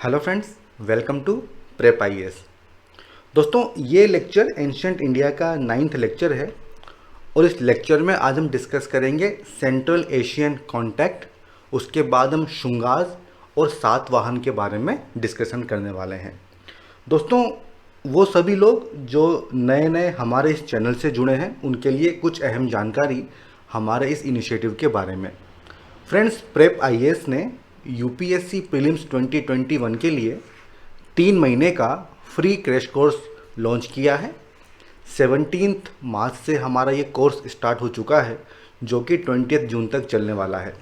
Hello friends, welcome to prep IAS. दोस्तों, ये lecture ancient India का 9th लेक्चर है और इस लेक्चर में आज हम डिस्कस करेंगे सेंट्रल एशियन कॉन्टैक्ट। उसके बाद हम शुंगाज और सातवाहन के बारे में डिस्कशन करने वाले हैं। दोस्तों, वो सभी लोग जो नए नए हमारे इस चैनल से जुड़े हैं उनके लिए कुछ अहम जानकारी हमारे इस इनिशिएटिव के बारे में। फ्रेंड्स, प्रेप आईएएस ने यूपीएससी प्रीलिम्स 2021 के लिए 3 महीने का फ्री क्रैश कोर्स लॉन्च किया है। 17 मार्च से हमारा ये कोर्स स्टार्ट हो चुका है, जो कि 20 जून तक चलने वाला है।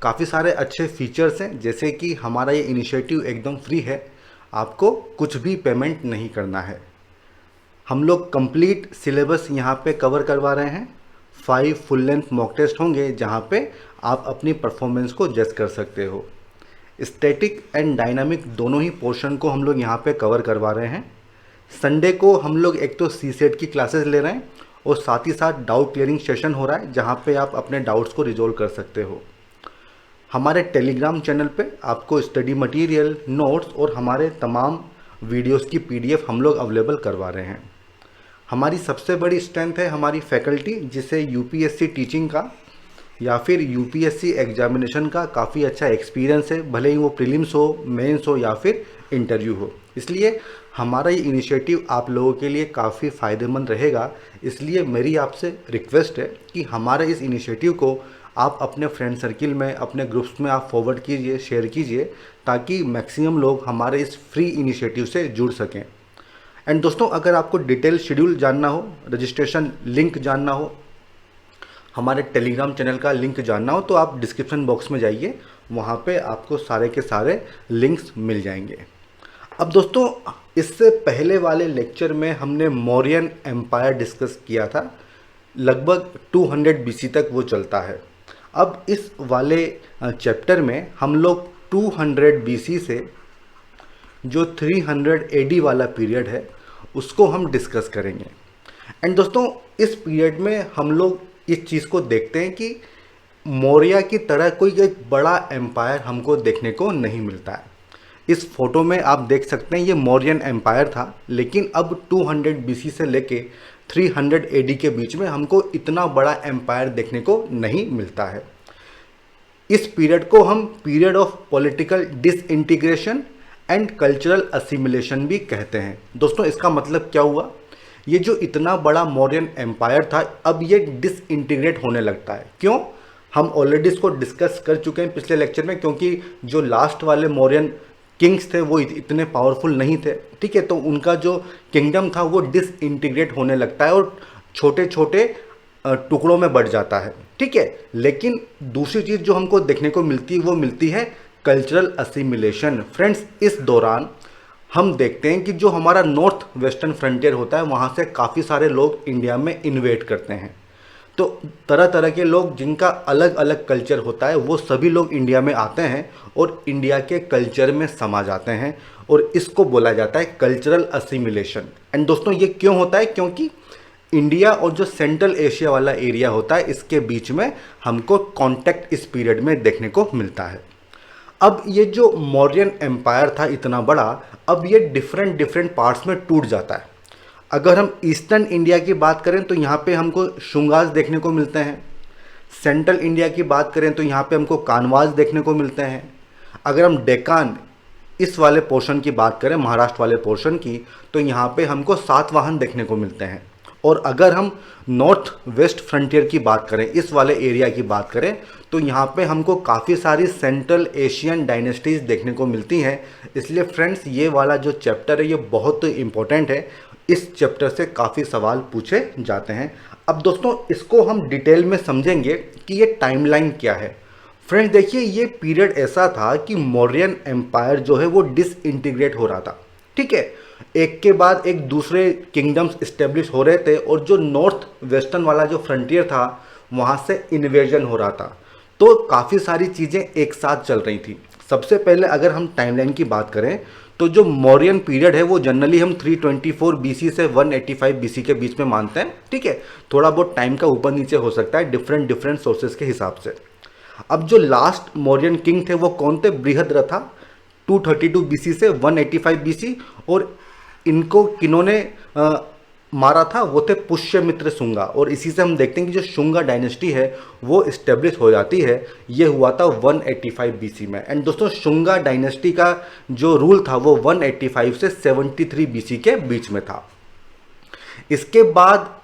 काफ़ी सारे अच्छे फीचर्स हैं, जैसे कि हमारा ये इनिशिएटिव एकदम फ्री है, आपको कुछ भी पेमेंट नहीं करना है। हम लोग कंप्लीट सिलेबस यहाँ पे कवर करवा रहे हैं। 5 फुल लेंथ मॉक टेस्ट होंगे, जहाँ पे आप अपनी परफॉर्मेंस को जज कर सकते हो। स्टैटिक एंड डायनामिक दोनों ही पोर्शन को हम लोग यहाँ पे कवर करवा रहे हैं। संडे को हम लोग एक तो सी सेट की क्लासेस ले रहे हैं और साथ ही साथ डाउट क्लियरिंग सेशन हो रहा है, जहाँ पे आप अपने डाउट्स को रिजोल्व कर सकते हो। हमारे टेलीग्राम चैनल पे आपको स्टडी मटेरियल, नोट्स और हमारे तमाम वीडियोस की पीडीएफ हम लोग अवेलेबल करवा रहे हैं। हमारी सबसे बड़ी स्ट्रेंथ है हमारी फैकल्टी, जिसे यूपीएससी टीचिंग का या फिर यूपीएससी एग्जामिनेशन का काफ़ी अच्छा एक्सपीरियंस है, भले ही वो प्रीलिम्स हो, मेंस हो या फिर इंटरव्यू हो। इसलिए हमारा ये इनिशिएटिव आप लोगों के लिए काफ़ी फ़ायदेमंद रहेगा। इसलिए मेरी आपसे रिक्वेस्ट है कि हमारे इस इनिशिएटिव को आप अपने फ्रेंड सर्किल में, अपने ग्रुप्स में आप फॉरवर्ड कीजिए, शेयर कीजिए, ताकि मैक्सिमम लोग हमारे इस फ्री इनिशिएटिव से जुड़ सकें। एंड दोस्तों, अगर आपको डिटेल शेड्यूल जानना हो, रजिस्ट्रेशन लिंक जानना हो, हमारे टेलीग्राम चैनल का लिंक जानना हो, तो आप डिस्क्रिप्शन बॉक्स में जाइए, वहाँ पे आपको सारे के सारे लिंक्स मिल जाएंगे। अब दोस्तों, इससे पहले वाले लेक्चर में हमने मौर्यन एम्पायर डिस्कस किया था। लगभग 200 बीसी तक वो चलता है। अब इस वाले चैप्टर में हम लोग 200 बीसी से जो 300 एडी वाला पीरियड है उसको हम डिस्कस करेंगे। एंड दोस्तों, इस पीरियड में हम लोग इस चीज़ को देखते हैं कि मौर्य की तरह कोई एक बड़ा एम्पायर हमको देखने को नहीं मिलता है। इस फोटो में आप देख सकते हैं ये मौर्यन एम्पायर था, लेकिन अब 200 बीसी से लेके 300 एडी के बीच में हमको इतना बड़ा एम्पायर देखने को नहीं मिलता है। इस पीरियड को हम period of political disintegration and cultural assimilation भी कहते हैं। दोस्तों, इसका मतलब क्या हुआ? ये जो इतना बड़ा मौर्यन एम्पायर था, अब ये डिसइंटीग्रेट होने लगता है। क्यों? हम ऑलरेडी इसको डिस्कस कर चुके हैं पिछले लेक्चर में, क्योंकि जो लास्ट वाले मौर्यन किंग्स थे वो इतने पावरफुल नहीं थे, ठीक है। तो उनका जो किंगडम था वो डिसइंटीग्रेट होने लगता है और छोटे छोटे टुकड़ों में बढ़ जाता है, ठीक है। लेकिन दूसरी चीज़ जो हमको देखने को मिलती है वो मिलती है कल्चरल असिमिलेशन। फ्रेंड्स, इस दौरान हम देखते हैं कि जो हमारा नॉर्थ वेस्टर्न फ्रंटियर होता है, वहाँ से काफ़ी सारे लोग इंडिया में इन्वेट करते हैं। तो तरह तरह के लोग जिनका अलग अलग कल्चर होता है, वो सभी लोग इंडिया में आते हैं और इंडिया के कल्चर में समा जाते हैं, और इसको बोला जाता है कल्चरल असिमिलेशन। एंड दोस्तों, ये क्यों होता है? क्योंकि इंडिया और जो सेंट्रल एशिया वाला एरिया होता है, इसके बीच में हमको कॉन्टैक्ट इस पीरियड में देखने को मिलता है। अब ये जो मौर्यन एम्पायर था इतना बड़ा, अब ये डिफरेंट पार्ट्स में टूट जाता है। अगर हम ईस्टर्न इंडिया की बात करें तो यहाँ पे हमको शुंगाज देखने को मिलते हैं। सेंट्रल इंडिया की बात करें तो यहाँ पे हमको कानवाज देखने को मिलते हैं। अगर हम डेक्कन इस वाले पोर्शन की बात करें, महाराष्ट्र वाले पोर्शन की, तो यहाँ पे हमको सातवाहन देखने को मिलते हैं। और अगर हम नॉर्थ वेस्ट फ्रंटियर की बात करें, इस वाले एरिया की बात करें, तो यहाँ पे हमको काफ़ी सारी सेंट्रल एशियन डायनेस्टीज़ देखने को मिलती हैं। इसलिए फ्रेंड्स, ये वाला जो चैप्टर है ये बहुत इम्पोर्टेंट है। इस चैप्टर से काफ़ी सवाल पूछे जाते हैं। अब दोस्तों, इसको हम डिटेल में समझेंगे कि ये टाइमलाइन क्या है। फ्रेंड्स देखिए, ये पीरियड ऐसा था कि मौर्यन एम्पायर जो है वो डिसइंटीग्रेट हो रहा था, ठीक है। एक के बाद एक दूसरे किंगडम्स इस्टेब्लिश हो रहे थे और जो नॉर्थ वेस्टर्न वाला जो फ्रंटियर था वहाँ से इन्वेजन हो रहा था। तो काफ़ी सारी चीज़ें एक साथ चल रही थी। सबसे पहले अगर हम टाइमलाइन की बात करें तो जो मौर्यन पीरियड है वो जनरली हम 324 बीसी से 185 बीसी के बीच में मानते हैं, ठीक है। थोड़ा बहुत टाइम का ऊपर नीचे हो सकता है डिफरेंट सोर्सेज के हिसाब से। अब जो लास्ट मौर्यन किंग थे वो कौन थे? बृहद्रथा 232 बीसी से 185 बीसी, और इनको किन्होंने मारा था, वो थे पुष्यमित्र शुंगा। और इसी से हम देखते हैं कि जो शुंगा डायनेस्टी है वो इस्टेब्लिश हो जाती है। ये हुआ था 185 बीसी में। एंड दोस्तों शुंगा डायनेस्टी का जो रूल था वो 185 से 73 बीसी के बीच में था। इसके बाद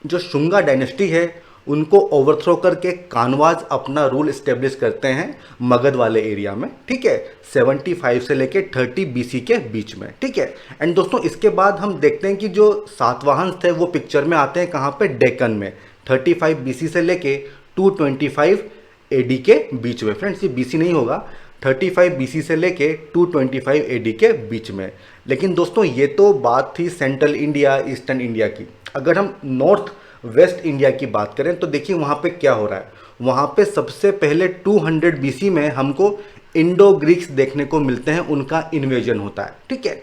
जो शुंगा डायनेस्टी है उनको ओवरथ्रो करके कानवाज अपना रूल इस्टेब्लिश करते हैं मगध वाले एरिया में, ठीक है, 75 से लेके 30 बीसी के बीच में, ठीक है। एंड दोस्तों इसके बाद हम देखते हैं कि जो सातवाहन थे वो पिक्चर में आते हैं कहाँ पे, डेक्कन में, 35 बीसी से लेके 225 एडी के बीच में। फ्रेंड्स ये बीसी नहीं होगा, 35 बीसी से लेके 225 एडी के बीच में। लेकिन दोस्तों ये तो बात थी सेंट्रल इंडिया, ईस्टर्न इंडिया की। अगर हम नॉर्थ वेस्ट इंडिया की बात करें तो देखिए वहाँ पे क्या हो रहा है। वहाँ पे सबसे पहले 200 बीसी में हमको इंडो ग्रीक्स देखने को मिलते हैं, उनका इन्वेजन होता है, ठीक है,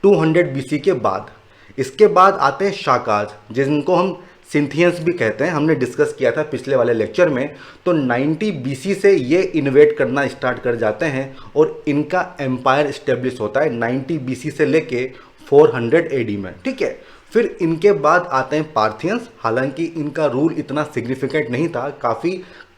200 बीसी के बाद। इसके बाद आते हैं शाकाज, जिनको हम सिंथियंस भी कहते हैं, हमने डिस्कस किया था पिछले वाले लेक्चर में। तो 90 बीसी से ये इन्वेट करना स्टार्ट कर जाते हैं और इनका एम्पायर स्टेब्लिश होता है 90 बीसी से लेके 400 एडी में, ठीक है। फिर इनके बाद आते हैं पार्थियंस। हालांकि इनका रूल इतना सिग्निफिकेंट नहीं था, काफ़ी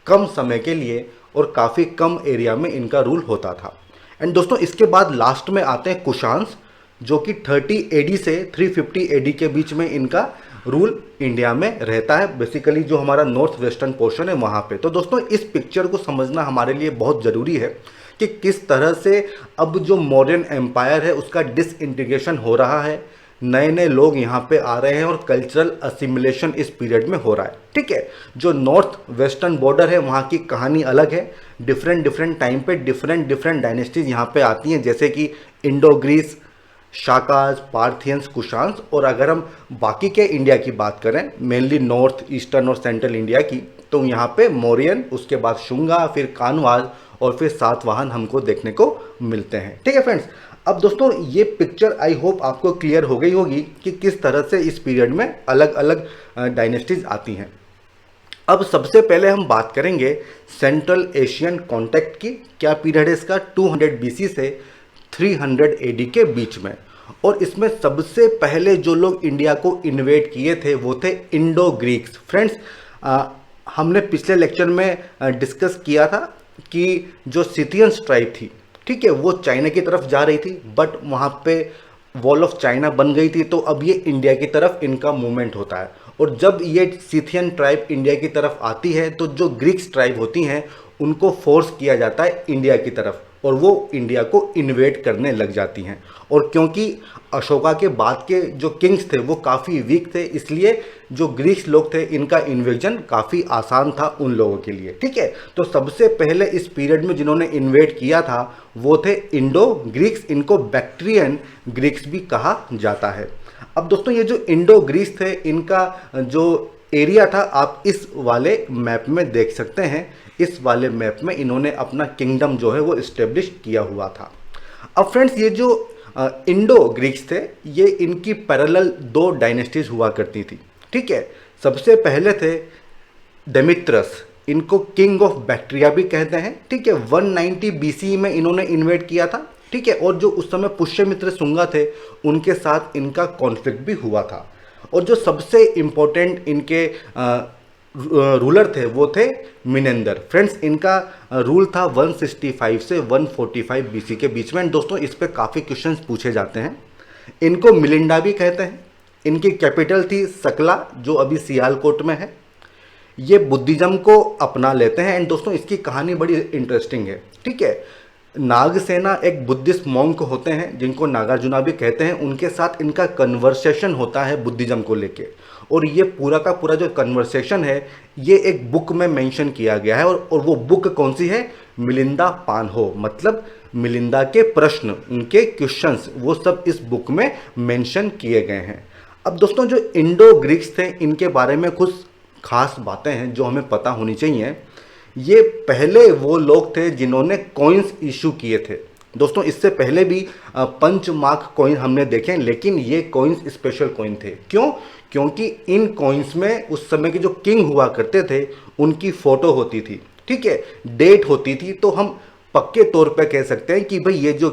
कम समय के लिए और काफ़ी कम एरिया में इनका रूल होता था। एंड दोस्तों इसके बाद लास्ट में आते हैं कुशांस, जो कि 30 एडी से 350 एडी के बीच में इनका रूल इंडिया में रहता है, बेसिकली जो हमारा नॉर्थ वेस्टर्न पोर्शन है वहाँ पे। तो दोस्तों इस पिक्चर को समझना हमारे लिए बहुत ज़रूरी है कि किस तरह से अब जो मौर्यन एम्पायर है उसका डिसइंटीग्रेशन हो रहा है, नए नए लोग यहाँ पे आ रहे हैं और कल्चरल असिमिलेशन इस पीरियड में हो रहा है, ठीक है। जो नॉर्थ वेस्टर्न बॉर्डर है वहाँ की कहानी अलग है, डिफरेंट टाइम पे डिफरेंट डायनेस्टीज यहाँ पे आती हैं, जैसे कि Indo Greeks, Shakas, Parthians, Kushans. और अगर हम बाकी के इंडिया की बात करें, मेनली नॉर्थ ईस्टर्न और सेंट्रल इंडिया की, तो यहाँ पे मौर्यन, उसके बाद शुंगा, फिर कानवाज और फिर सातवाहन हमको देखने को मिलते हैं, ठीक है फ्रेंड्स। अब दोस्तों ये पिक्चर आई होप आपको क्लियर हो गई होगी कि किस तरह से इस पीरियड में अलग अलग डायनेस्टीज आती हैं। अब सबसे पहले हम बात करेंगे सेंट्रल एशियन कॉन्टैक्ट की। क्या पीरियड है इसका, 200 बीसी से 300 एडी के बीच में। और इसमें सबसे पहले जो लोग इंडिया को इन्वेट किए थे वो थे इंडो ग्रीक्स। फ्रेंड्स हमने पिछले लेक्चर में डिस्कस किया था कि जो सिथियंस ट्राइब थी, ठीक है, वो चाइना की तरफ जा रही थी, बट वहाँ पे वॉल ऑफ चाइना बन गई थी, तो अब ये इंडिया की तरफ इनका मूवमेंट होता है। और जब ये सिथियन ट्राइब इंडिया की तरफ आती है तो जो ग्रीक्स ट्राइब होती हैं उनको फोर्स किया जाता है इंडिया की तरफ और वो इंडिया को इन्वेट करने लग जाती हैं। और क्योंकि अशोका के बाद के जो किंग्स थे वो काफ़ी वीक थे, इसलिए जो ग्रीक्स लोग थे इनका इन्वेजन काफ़ी आसान था उन लोगों के लिए, ठीक है। तो सबसे पहले इस पीरियड में जिन्होंने इन्वेट किया था वो थे इंडो ग्रीक्स, इनको बैक्ट्रियन ग्रीक्स भी कहा जाता है। अब दोस्तों ये जो इंडो ग्रीक्स थे इनका जो एरिया था आप इस वाले मैप में देख सकते हैं। इस वाले मैप में इन्होंने अपना किंगडम जो है वो इस्टेब्लिश किया हुआ था। अब फ्रेंड्स ये जो इंडो ग्रीक्स थे ये इनकी पैरेलल 2 डायनेस्टीज हुआ करती थी, ठीक है। सबसे पहले थे डेमित्रस, इनको किंग ऑफ बैक्ट्रिया भी कहते हैं, ठीक है। 190 बीसी में इन्होंने इन्वेट किया था, ठीक है। और जो उस समय पुष्यमित्र शुंगा थे उनके साथ इनका कॉन्फ्लिक्ट भी हुआ था। और जो सबसे इम्पोर्टेंट इनके रूलर थे वो थे मिनेंदर। फ्रेंड्स इनका रूल था 165 से 145 बीसी के बीच में। दोस्तों इस पे काफ़ी क्वेश्चंस पूछे जाते हैं। इनको मिलिंडा भी कहते हैं। इनकी कैपिटल थी सकला जो अभी सियालकोट में है। ये बुद्धिज्म को अपना लेते हैं। एंड दोस्तों इसकी कहानी बड़ी इंटरेस्टिंग है, ठीक है। नागसेना एक बुद्धिस्ट मॉन्क होते हैं जिनको नागार्जुना भी कहते हैं, उनके साथ इनका कन्वर्सेशन होता है बुद्धिज्म को लेके। और ये पूरा का पूरा जो कन्वर्सेशन है ये एक बुक में मेंशन किया गया है। और वो बुक कौन सी है, मिलिंदा पानहो, मतलब मिलिंदा के प्रश्न, उनके क्वेश्चंस, वो सब इस बुक में मेंशन किए गए हैं। अब दोस्तों जो इंडो ग्रीक्स थे इनके बारे में कुछ खास बातें हैं जो हमें पता होनी चाहिए। ये पहले वो लोग थे जिन्होंने कॉइन्स इशू किए थे। दोस्तों इससे पहले भी पंचमार्क कॉइन हमने देखे, लेकिन ये कॉइन्स स्पेशल कॉइन थे। क्यों? क्योंकि इन कॉइन्स में उस समय के जो किंग हुआ करते थे उनकी फ़ोटो होती थी, ठीक है, डेट होती थी। तो हम पक्के तौर पे कह सकते हैं कि भाई ये जो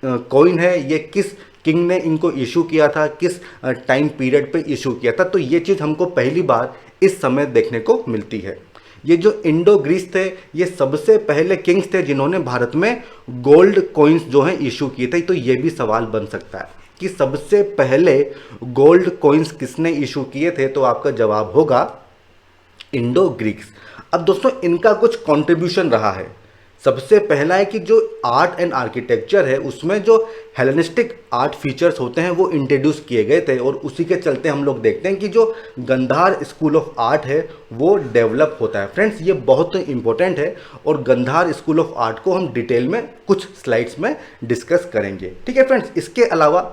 कॉइन है ये किस किंग ने इनको इशू किया था, किस टाइम पीरियड पे इशू किया था। तो ये चीज़ हमको पहली बार इस समय देखने को मिलती है। ये जो इंडो ग्रीस थे ये सबसे पहले किंग्स थे जिन्होंने भारत में गोल्ड कॉइन्स जो हैं इशू किए थे। तो ये भी सवाल बन सकता है कि सबसे पहले गोल्ड कॉइन्स किसने इशू किए थे, तो आपका जवाब होगा इंडो ग्रीक्स। अब दोस्तों इनका कुछ कंट्रीब्यूशन रहा है। सबसे पहला है कि जो आर्ट एंड आर्किटेक्चर है उसमें जो हेलेनिस्टिक आर्ट फीचर्स होते हैं वो इंट्रोड्यूस किए गए थे, और उसी के चलते हम लोग देखते हैं कि जो गंधार स्कूल ऑफ आर्ट है वो डेवलप होता है। फ्रेंड्स ये बहुत इंपॉर्टेंट है और गंधार स्कूल ऑफ आर्ट को हम डिटेल में कुछ स्लाइड्स में डिस्कस करेंगे। ठीक है फ्रेंड्स, इसके अलावा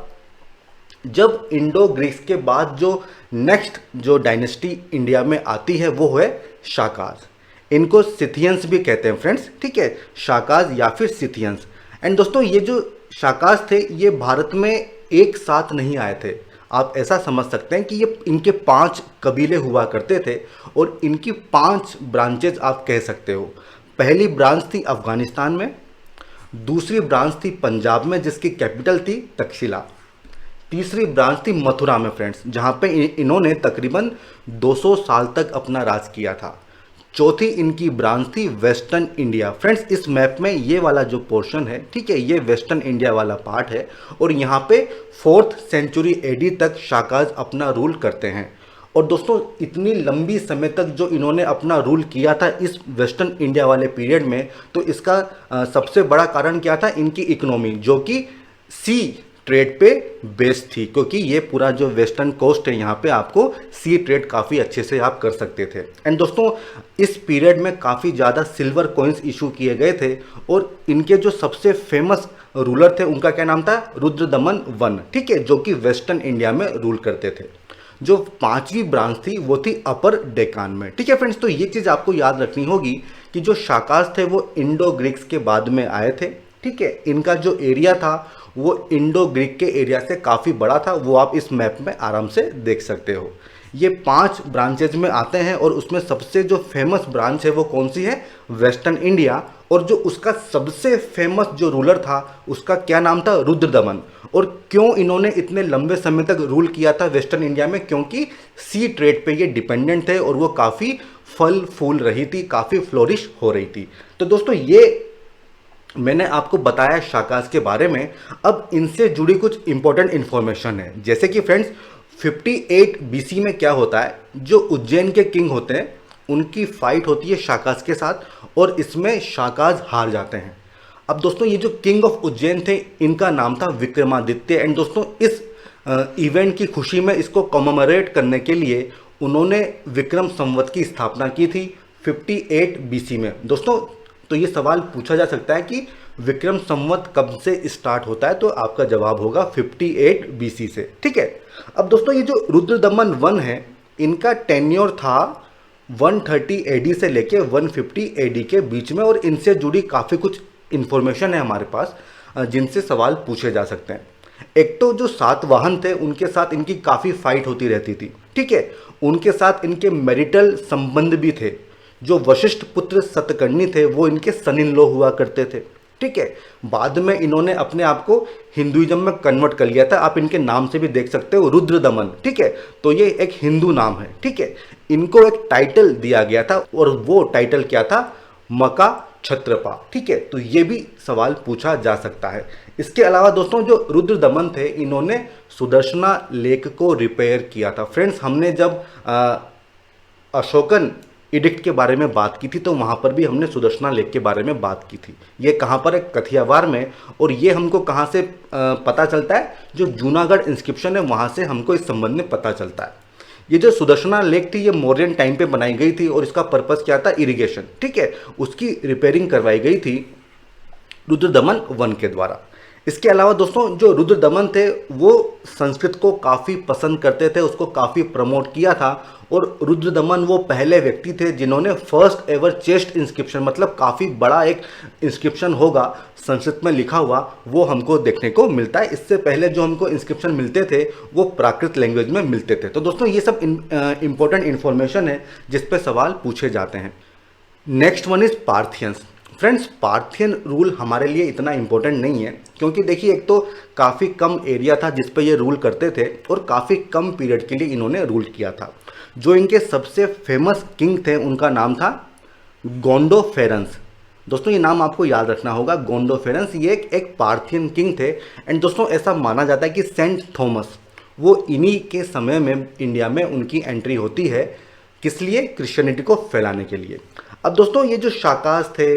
जब इंडो ग्रीक्स के बाद जो नेक्स्ट जो डायनेस्टी इंडिया में आती है वो है शाकाज। इनको सिथियंस भी कहते हैं फ्रेंड्स, ठीक है, शाकाज या फिर सिथियंस। एंड दोस्तों ये जो शाकाज थे ये भारत में एक साथ नहीं आए थे। आप ऐसा समझ सकते हैं कि ये इनके 5 कबीले हुआ करते थे और इनकी 5 ब्रांचेज आप कह सकते हो। पहली ब्रांच थी अफगानिस्तान में, दूसरी ब्रांच थी पंजाब में जिसकी कैपिटल थी तक्षशिला, तीसरी ब्रांच थी मथुरा में फ्रेंड्स जहाँ पे इन्होंने तकरीबन 200 साल तक अपना राज किया था, चौथी इनकी ब्रांच थी वेस्टर्न इंडिया। फ्रेंड्स इस मैप में ये वाला जो पोर्शन है, ठीक है, ये वेस्टर्न इंडिया वाला पार्ट है और यहाँ पे 4th सेंचुरी एडी तक शाकाज अपना रूल करते हैं। और दोस्तों इतनी लंबी समय तक जो इन्होंने अपना रूल किया था इस वेस्टर्न इंडिया वाले पीरियड में, तो इसका सबसे बड़ा कारण क्या था, इनकी इकोनॉमी जो कि सी ट्रेड पे बेस्ड थी, क्योंकि ये पूरा जो वेस्टर्न कोस्ट है यहाँ पे आपको सी ट्रेड काफ़ी अच्छे से आप कर सकते थे। एंड दोस्तों इस पीरियड में काफ़ी ज़्यादा सिल्वर कॉइन्स इशू किए गए थे और इनके जो सबसे फेमस रूलर थे उनका क्या नाम था, रुद्रदमन वन, ठीक है, जो कि वेस्टर्न इंडिया में रूल करते थे। जो 5वीं ब्रांच थी वो थी अपर डेकान में। ठीक है फ्रेंड्स, तो ये चीज़ आपको याद रखनी होगी कि जो शाकाज थे वो इंडो ग्रीक्स के बाद में आए थे। ठीक है, इनका जो एरिया था वो इंडो ग्रीक के एरिया से काफ़ी बड़ा था, वो आप इस मैप में आराम से देख सकते हो। ये 5 ब्रांचेज में आते हैं और उसमें सबसे जो फेमस ब्रांच है वो कौन सी है, वेस्टर्न इंडिया। और जो उसका सबसे फेमस जो रूलर था उसका क्या नाम था, रुद्रदमन। और क्यों इन्होंने इतने लंबे समय तक रूल किया था वेस्टर्न इंडिया में, क्योंकि सी ट्रेड पे ये डिपेंडेंट थे और वो काफ़ी फल फूल रही थी, काफ़ी फ्लोरिश हो रही थी। तो दोस्तों ये मैंने आपको बताया शाकाज के बारे में। अब इनसे जुड़ी कुछ इंपॉर्टेंट इन्फॉर्मेशन है, जैसे कि फ्रेंड्स 58 BC में क्या होता है, जो उज्जैन के किंग होते हैं उनकी फाइट होती है शाकाज के साथ और इसमें शाकाज हार जाते हैं। अब दोस्तों ये जो किंग ऑफ उज्जैन थे इनका नाम था विक्रमादित्य। एंड दोस्तों इस इवेंट की खुशी में इसको कॉमेमोरेट करने के लिए उन्होंने विक्रम संवत की स्थापना की थी 58 BC में। दोस्तों तो ये सवाल पूछा जा सकता है कि विक्रम संवत कब से स्टार्ट होता है, तो आपका जवाब होगा 58 BC से। ठीक है, अब दोस्तों ये जो रुद्रदमन वन है इनका टेन्योर था 130 AD से लेके 150 AD के बीच में, और इनसे जुड़ी काफ़ी कुछ इन्फॉर्मेशन है हमारे पास जिनसे सवाल पूछे जा सकते हैं। एक तो जो सातवाहन थे उनके साथ इनकी काफ़ी फाइट होती रहती थी। ठीक है, उनके साथ इनके मैरिटल संबंध भी थे। जो वशिष्ठ पुत्र सतकर्णी थे वो इनके सन इन लॉ हुआ करते थे। ठीक है, बाद में इन्होंने अपने आप को हिंदुइज्म में कन्वर्ट कर लिया था, आप इनके नाम से भी देख सकते हो रुद्रदमन। ठीक है, तो ये एक हिंदू नाम है। ठीक है, इनको एक टाइटल दिया गया था और वो टाइटल क्या था, मका क्षत्रपा। ठीक है, तो ये भी सवाल पूछा जा सकता है। इसके अलावा दोस्तों जो रुद्रदमन थे इन्होंने सुदर्शना लेक को रिपेयर किया था। फ्रेंड्स हमने जब अशोकन एडिक्ट के बारे में बात की थी तो वहाँ पर भी हमने सुदर्शना लेक के बारे में बात की थी। ये कहाँ पर है, कथियावार में। और ये हमको कहाँ से पता चलता है, जो जूनागढ़ इंस्क्रिप्शन है वहाँ से हमको इस संबंध में पता चलता है। ये जो सुदर्शना लेक थी ये मौर्यन टाइम पे बनाई गई थी और इसका पर्पस क्या था, इरिगेशन। ठीक है, उसकी रिपेयरिंग करवाई गई थी रुद्रदमन वन के द्वारा। इसके अलावा दोस्तों जो रुद्रदमन थे वो संस्कृत को काफ़ी पसंद करते थे, उसको काफ़ी प्रमोट किया था। और रुद्रदमन वो पहले व्यक्ति थे जिन्होंने फर्स्ट एवर चेस्ट इंस्क्रिप्शन, मतलब काफ़ी बड़ा एक इंस्क्रिप्शन होगा संस्कृत में लिखा हुआ, वो हमको देखने को मिलता है। इससे पहले जो हमको इंस्क्रिप्शन मिलते थे वो प्राकृत लैंग्वेज में मिलते थे। तो दोस्तों ये सब इंपॉर्टेंट इन्फॉर्मेशन है जिस पे सवाल पूछे जाते हैं। Next one is Parthians. Friends, Parthian rule हमारे लिए इतना इम्पोर्टेंट नहीं है, क्योंकि देखिए एक तो काफ़ी कम एरिया था जिस पे ये रूल करते थे और काफ़ी कम पीरियड के लिए इन्होंने रूल किया था। जो इनके सबसे फेमस किंग थे उनका नाम था गोंडोफेरेंस। दोस्तों ये नाम आपको याद रखना होगा, गोंडोफेरेंस। ये एक पार्थियन किंग थे। एंड दोस्तों ऐसा माना जाता है कि सेंट थॉमस वो इन्हीं के समय में इंडिया में उनकी एंट्री होती है। किस लिए? क्रिश्चियनिटी को फैलाने के लिए। अब दोस्तों ये जो शाकास थे,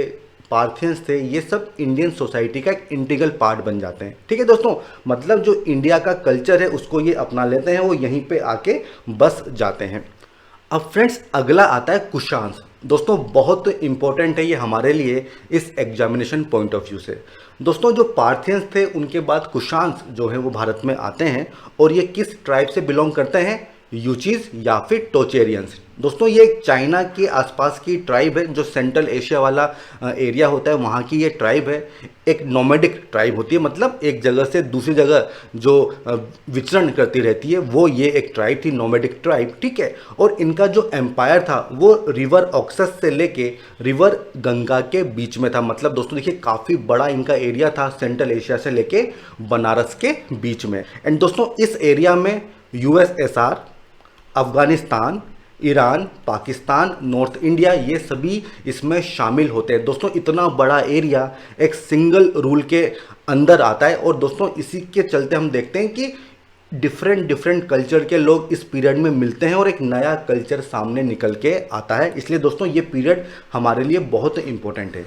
पार्थियंस थे, ये सब इंडियन सोसाइटी का एक इंटीग्रल पार्ट बन जाते हैं। ठीक है दोस्तों, मतलब जो इंडिया का कल्चर है उसको ये अपना लेते हैं, वो यहीं पे आके बस जाते हैं। अब फ्रेंड्स अगला आता है कुशांस। दोस्तों बहुत इंपॉर्टेंट है ये हमारे लिए इस एग्जामिनेशन पॉइंट ऑफ व्यू से। दोस्तों जो पार्थियंस थे उनके बाद कुशांस जो है वो भारत में आते हैं, और ये किस ट्राइब से बिलोंग करते हैं? यूचीज या फिर टोचेरियंस। दोस्तों ये चाइना के आसपास की ट्राइब है, जो सेंट्रल एशिया वाला एरिया होता है वहाँ की ये ट्राइब है। एक नोमैडिक ट्राइब होती है, मतलब एक जगह से दूसरी जगह जो विचरण करती रहती है, वो ये एक ट्राइब थी, नोमैडिक ट्राइब। ठीक है, और इनका जो एम्पायर था वो रिवर ऑक्सस से लेके रिवर गंगा के बीच में था। मतलब दोस्तों देखिए काफ़ी बड़ा इनका एरिया था, सेंट्रल एशिया से लेके बनारस के बीच में। एंड दोस्तों इस एरिया में USSR, Afghanistan, Iran, Pakistan, north India, ये सभी इसमें शामिल होते हैं। दोस्तों इतना बड़ा एरिया एक सिंगल रूल के अंदर आता है, और दोस्तों इसी के चलते हम देखते हैं कि डिफरेंट कल्चर के लोग इस पीरियड में मिलते हैं और एक नया कल्चर सामने निकल के आता है। इसलिए दोस्तों ये पीरियड हमारे लिए बहुत इंपॉर्टेंट है।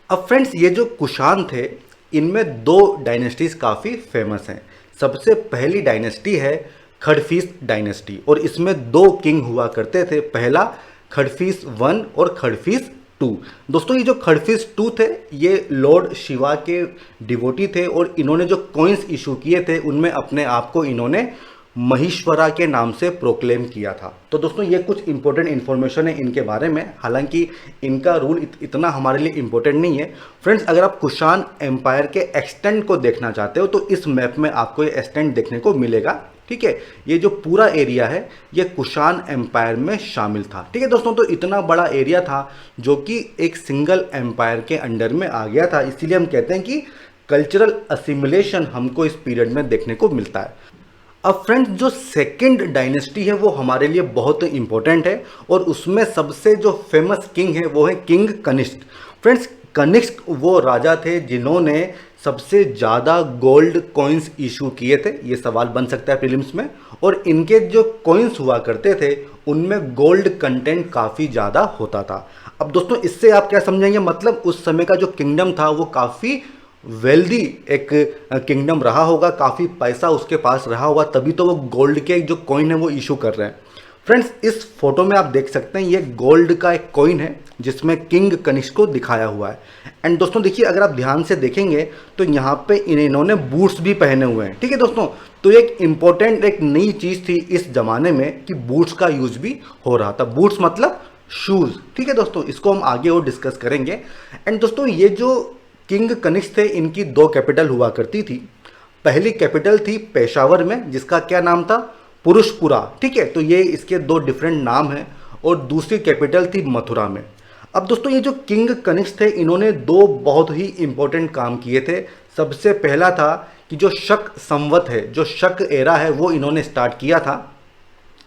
अब फ्रेंड्स ये जो कुशान थे इनमें दो डायनेस्टीज काफ़ी फेमस हैं। सबसे पहली डायनेस्टी है खडफीस डायनेस्टी, और इसमें दो किंग हुआ करते थे। पहला खडफीस 1 और खडफीस 2। दोस्तों ये जो खडफीस 2 थे ये लॉर्ड शिवा के डिवोटी थे, और इन्होंने जो कॉइन्स इशू किए थे उनमें अपने आप को इन्होंने महेश्वरा के नाम से प्रोक्लेम किया था। तो दोस्तों ये कुछ इंपॉर्टेंट इन्फॉर्मेशन है इनके बारे में, हालांकि इनका रूल इतना हमारे लिए इंपॉर्टेंट नहीं है। फ्रेंड्स अगर आप कुशान एम्पायर के एक्सटेंट को देखना चाहते हो तो इस मैप में आपको ये एक्सटेंट देखने को मिलेगा। ठीक है, ये जो पूरा एरिया है ये कुशान एम्पायर में शामिल था। ठीक है दोस्तों, तो इतना बड़ा एरिया था जो कि एक सिंगल एम्पायर के अंडर में आ गया था। इसीलिए हम कहते हैं कि कल्चरल असिमिलेशन हमको इस पीरियड में देखने को मिलता है। अब फ्रेंड्स जो सेकंड डायनेस्टी है वो हमारे लिए बहुत इंपॉर्टेंट है, और उसमें सबसे जो फेमस किंग है वो है किंग कनिष्क। फ्रेंड्स कनिष्क वो राजा थे जिन्होंने सबसे ज़्यादा गोल्ड कॉइन्स इशू किए थे। ये सवाल बन सकता है प्रीलिम्स में, और इनके जो कॉइन्स हुआ करते थे उनमें गोल्ड कंटेंट काफ़ी ज़्यादा होता था। अब दोस्तों इससे आप क्या समझेंगे? मतलब उस समय का जो किंगडम था वो काफ़ी वेल्दी एक किंगडम रहा होगा, काफ़ी पैसा उसके पास रहा होगा, तभी तो वो गोल्ड के जो कॉइन है वो इशू कर रहे हैं। फ्रेंड्स इस फोटो में आप देख सकते हैं ये गोल्ड का एक कॉइन है जिसमें किंग कनिष्क को दिखाया हुआ है। एंड दोस्तों देखिए अगर आप ध्यान से देखेंगे तो यहाँ पे इन्होंने बूट्स भी पहने हुए हैं। ठीक है दोस्तों, तो एक इम्पोर्टेंट एक नई चीज़ थी इस जमाने में कि बूट्स का यूज भी हो रहा था। बूट्स मतलब शूज़। ठीक है दोस्तों, इसको हम आगे और डिस्कस करेंगे। एंड दोस्तों ये जो किंग कनिष्क थे इनकी दो कैपिटल हुआ करती थी। पहली कैपिटल थी पेशावर में जिसका क्या नाम था? पुरुषपुरा। ठीक है, तो ये इसके दो डिफरेंट नाम हैं। और दूसरी कैपिटल थी मथुरा में। अब दोस्तों ये जो किंग कनिष्क थे इन्होंने दो बहुत ही इंपॉर्टेंट काम किए थे। सबसे पहला था कि जो शक संवत है, जो शक एरा है, वो इन्होंने स्टार्ट किया था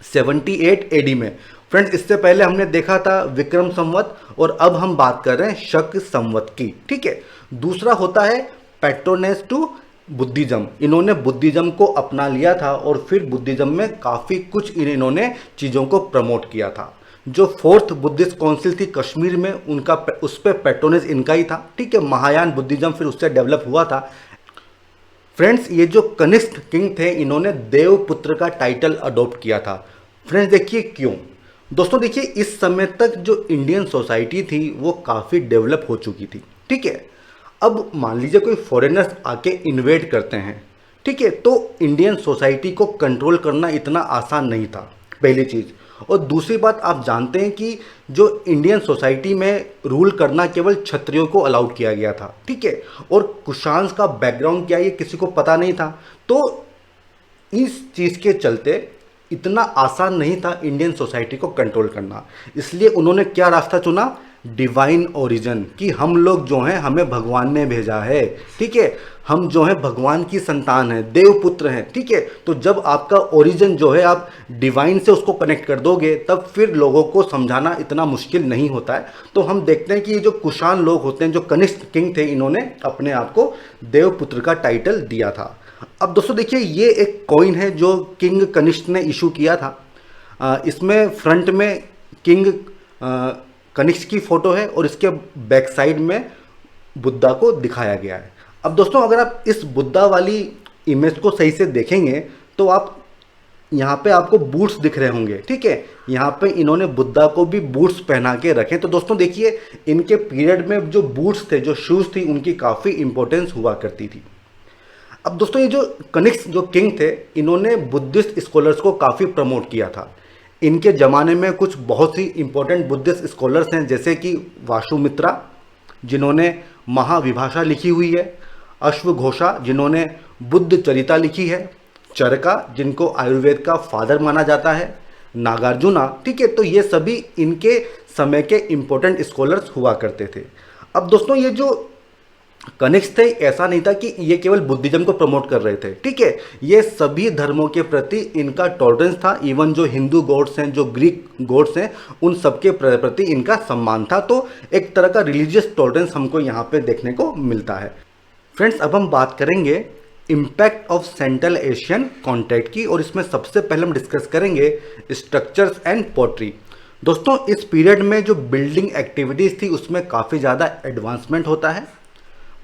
78 एडी में। फ्रेंड्स इससे पहले हमने देखा था विक्रम संवत, और अब हम बात कर रहे हैं शक संवत की। ठीक है, दूसरा होता है पैट्रोनेज टू बुद्धिज्म। इन्होंने बुद्धिज्म को अपना लिया था और फिर बुद्धिज्म में काफ़ी कुछ इन्होंने चीज़ों को प्रमोट किया था। जो फोर्थ बुद्धिस्ट काउंसिल थी कश्मीर में उनका उस पर पैट्रोनेज इनका ही था। ठीक है, महायान बुद्धिज्म फिर उससे डेवलप हुआ था। फ्रेंड्स ये जो कनिष्क किंग थे इन्होंने देवपुत्र का टाइटल अडॉप्ट किया था। फ्रेंड्स देखिए क्यों? दोस्तों देखिए इस समय तक जो इंडियन सोसाइटी थी वो काफ़ी डेवलप हो चुकी थी। ठीक है, अब मान लीजिए कोई फॉरेनर्स आके इन्वेड करते हैं। ठीक है, तो इंडियन सोसाइटी को कंट्रोल करना इतना आसान नहीं था, पहली चीज़। और दूसरी बात आप जानते हैं कि जो इंडियन सोसाइटी में रूल करना केवल क्षत्रियों को अलाउड किया गया था। ठीक है, और कुशांस का बैकग्राउंड क्या है ये किसी को पता नहीं था। तो इस चीज़ के चलते इतना आसान नहीं था इंडियन सोसाइटी को कंट्रोल करना। इसलिए उन्होंने क्या रास्ता चुना? डिवाइन ओरिजिन, कि हम लोग जो हैं हमें भगवान ने भेजा है, ठीक है, हम जो है भगवान की संतान है, देवपुत्र हैं, ठीक है। तो जब आपका ओरिजिन जो है आप डिवाइन से उसको कनेक्ट कर दोगे तब फिर लोगों को समझाना इतना मुश्किल नहीं होता है। तो हम देखते हैं कि ये जो कुषाण लोग होते हैं, जो कनिष्क किंग थे, इन्होंने अपने आप को देवपुत्र का टाइटल दिया था। अब दोस्तों देखिए, ये एक कॉइन है जो किंग कनिष्क ने इशू किया था। इसमें फ्रंट में किंग कनिष्क की फोटो है और इसके बैक साइड में बुद्धा को दिखाया गया है। अब दोस्तों अगर आप इस बुद्धा वाली इमेज को सही से देखेंगे तो आप यहाँ पे आपको बूट्स दिख रहे होंगे, ठीक है। यहाँ पे इन्होंने बुद्धा को भी बूट्स पहना के रखे। तो दोस्तों देखिए, इनके पीरियड में जो बूट्स थे, जो शूज़ थी, उनकी काफ़ी इंपॉर्टेंस हुआ करती थी। अब दोस्तों ये जो कनिष्क जो किंग थे, इन्होंने बुद्धिस्ट स्कॉलर्स को काफ़ी प्रमोट किया था। इनके ज़माने में कुछ बहुत ही इंपॉर्टेंट बुद्धिस्ट स्कॉलर्स हैं, जैसे कि वाशुमित्रा जिन्होंने महाविभाषा लिखी हुई है, अश्वघोषा जिन्होंने बुद्ध चरिता लिखी है, चरका जिनको आयुर्वेद का फादर माना जाता है, नागार्जुना, ठीक है। तो ये सभी इनके समय के इंपॉर्टेंट स्कॉलर्स हुआ करते थे। अब दोस्तों ये जो कनिष्क थे, ऐसा नहीं था कि ये केवल बुद्धिज्म को प्रमोट कर रहे थे, ठीक है, ये सभी धर्मों के प्रति इनका टॉलरेंस था। इवन जो हिंदू गॉड्स हैं, जो ग्रीक गॉड्स हैं, उन सबके प्रति इनका सम्मान था। तो एक तरह का रिलीजियस टॉलरेंस हमको यहाँ पे देखने को मिलता है। फ्रेंड्स, अब हम बात करेंगे impact of central Asian contact की, और इसमें सबसे पहले हम डिस्कस करेंगे स्ट्रक्चर्स एंड पोट्री। दोस्तों इस पीरियड में जो बिल्डिंग एक्टिविटीज़ थी उसमें काफ़ी ज़्यादा एडवांसमेंट होता है।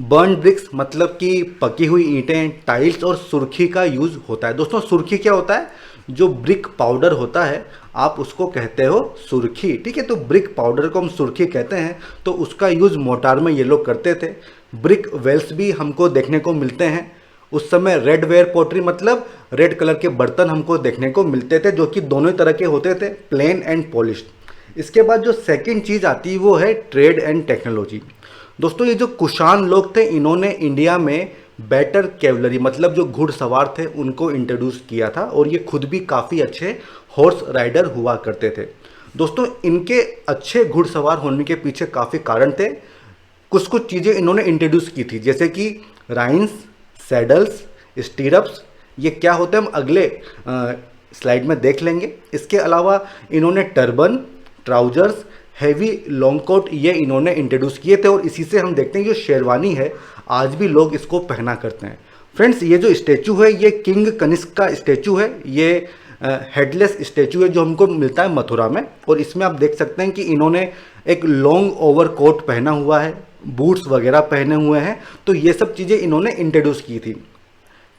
बर्न ब्रिक्स मतलब कि पकी हुई ईंटें, टाइल्स और सुर्खी का यूज़ होता है। दोस्तों सुर्खी क्या होता है? जो ब्रिक पाउडर होता है आप उसको कहते हो सुर्खी, ठीक है। तो ब्रिक पाउडर को हम सुर्खी कहते हैं। तो उसका यूज़ मोटार में ये लोग करते थे। ब्रिक वेल्स भी हमको देखने को मिलते हैं। उस समय रेड वेयर पोट्री मतलब रेड कलर के बर्तन हमको देखने को मिलते थे, जो कि दोनों तरह के होते थे, प्लेन एंड पॉलिश्ड। इसके बाद जो सेकंड चीज़ आती है वो है ट्रेड एंड टेक्नोलॉजी। दोस्तों ये जो कुषाण लोग थे, इन्होंने इंडिया में बेटर कैवलरी मतलब जो घुड़सवार थे उनको इंट्रोड्यूस किया था, और ये खुद भी काफ़ी अच्छे हॉर्स राइडर हुआ करते थे। दोस्तों इनके अच्छे घुड़सवार होने के पीछे काफ़ी कारण थे। कुछ कुछ चीज़ें इन्होंने इंट्रोड्यूस की थी, जैसे कि राइन्स, सैडल्स, स्टीरप्स। ये क्या होते हैं हम अगले स्लाइड में देख लेंगे। इसके अलावा इन्होंने turban, trousers, heavy long coat ये इन्होंने इंट्रोड्यूस किए थे, और इसी से हम देखते हैं जो शेरवानी है आज भी लोग इसको पहना करते हैं। फ्रेंड्स ये जो स्टैचू है ये किंग कनिष्क का स्टैचू है। ये हेडलेस स्टैचू है जो हमको मिलता है मथुरा में, और इसमें आप देख सकते हैं कि इन्होंने एक लॉन्ग ओवर कोट पहना हुआ है, बूट्स वगैरह पहने हुए हैं। तो ये सब चीज़ें इन्होंने इंट्रोड्यूस की थी।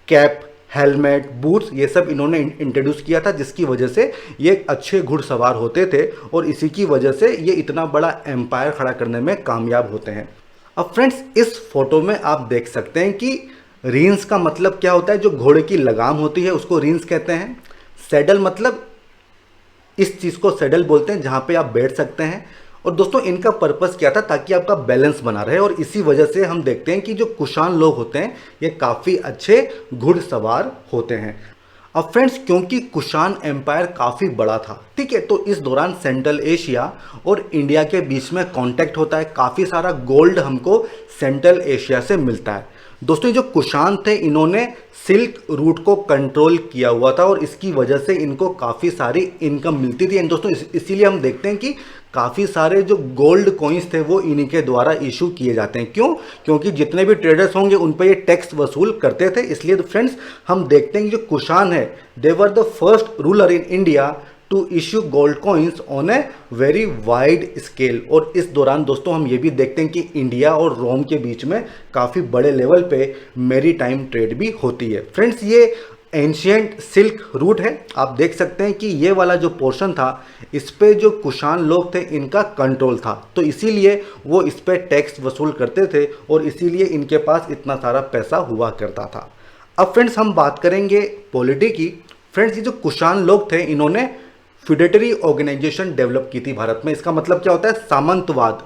कैप, हेलमेट, बूट्स ये सब इन्होंने इंट्रोड्यूस किया था, जिसकी वजह से ये अच्छे घुड़सवार होते थे, और इसी की वजह से ये इतना बड़ा एम्पायर खड़ा करने में कामयाब होते हैं। अब फ्रेंड्स इस फोटो में आप देख सकते हैं कि रीन्स का मतलब क्या होता है? जो घोड़े की लगाम होती है उसको रीन्स कहते हैं। सैडल मतलब इस चीज़ को सैडल बोलते हैं जहाँ पे आप बैठ सकते हैं। और दोस्तों इनका पर्पस क्या था? ताकि आपका बैलेंस बना रहे, और इसी वजह से हम देखते हैं कि जो कुषाण लोग होते हैं ये काफ़ी अच्छे घुड़सवार होते हैं। अब फ्रेंड्स क्योंकि कुषाण एम्पायर काफ़ी बड़ा था, ठीक है, तो इस दौरान सेंट्रल एशिया और इंडिया के बीच में कांटेक्ट होता है। काफ़ी सारा गोल्ड हमको सेंट्रल एशिया से मिलता है। दोस्तों जो कुषाण थे इन्होंने सिल्क रूट को कंट्रोल किया हुआ था, और इसकी वजह से इनको काफ़ी सारी इनकम मिलती थी। एंड दोस्तों इसीलिए हम देखते हैं कि काफ़ी सारे जो गोल्ड कॉइन्स थे वो इन्हीं के द्वारा इशू किए जाते हैं। क्यों? क्योंकि जितने भी ट्रेडर्स होंगे उन पर ये टैक्स वसूल करते थे। इसलिए तो फ्रेंड्स हम देखते हैं कि जो कुषाण है they were the first ruler in India to issue gold coins on a very wide scale. और इस दौरान दोस्तों हम ये भी देखते हैं कि इंडिया और रोम के बीच में काफ़ी बड़े लेवल पे मेरी टाइम ट्रेड भी होती है। फ्रेंड्स ये एंशियंट सिल्क रूट है। आप देख सकते हैं कि ये वाला जो पोर्शन था इस पे जो कुषाण लोग थे इनका कंट्रोल था, तो इसीलिए वो इस पे टैक्स वसूल करते थे, और इसीलिए इनके पास इतना सारा पैसा हुआ करता था। अब फ्रेंड्स हम बात करेंगे पॉलिटी की। फ्रेंड्स ये जो कुषाण लोग थे इन्होंने फ्यूडेटरी ऑर्गेनाइजेशन डेवलप की थी भारत में। इसका मतलब क्या होता है? सामंतवाद।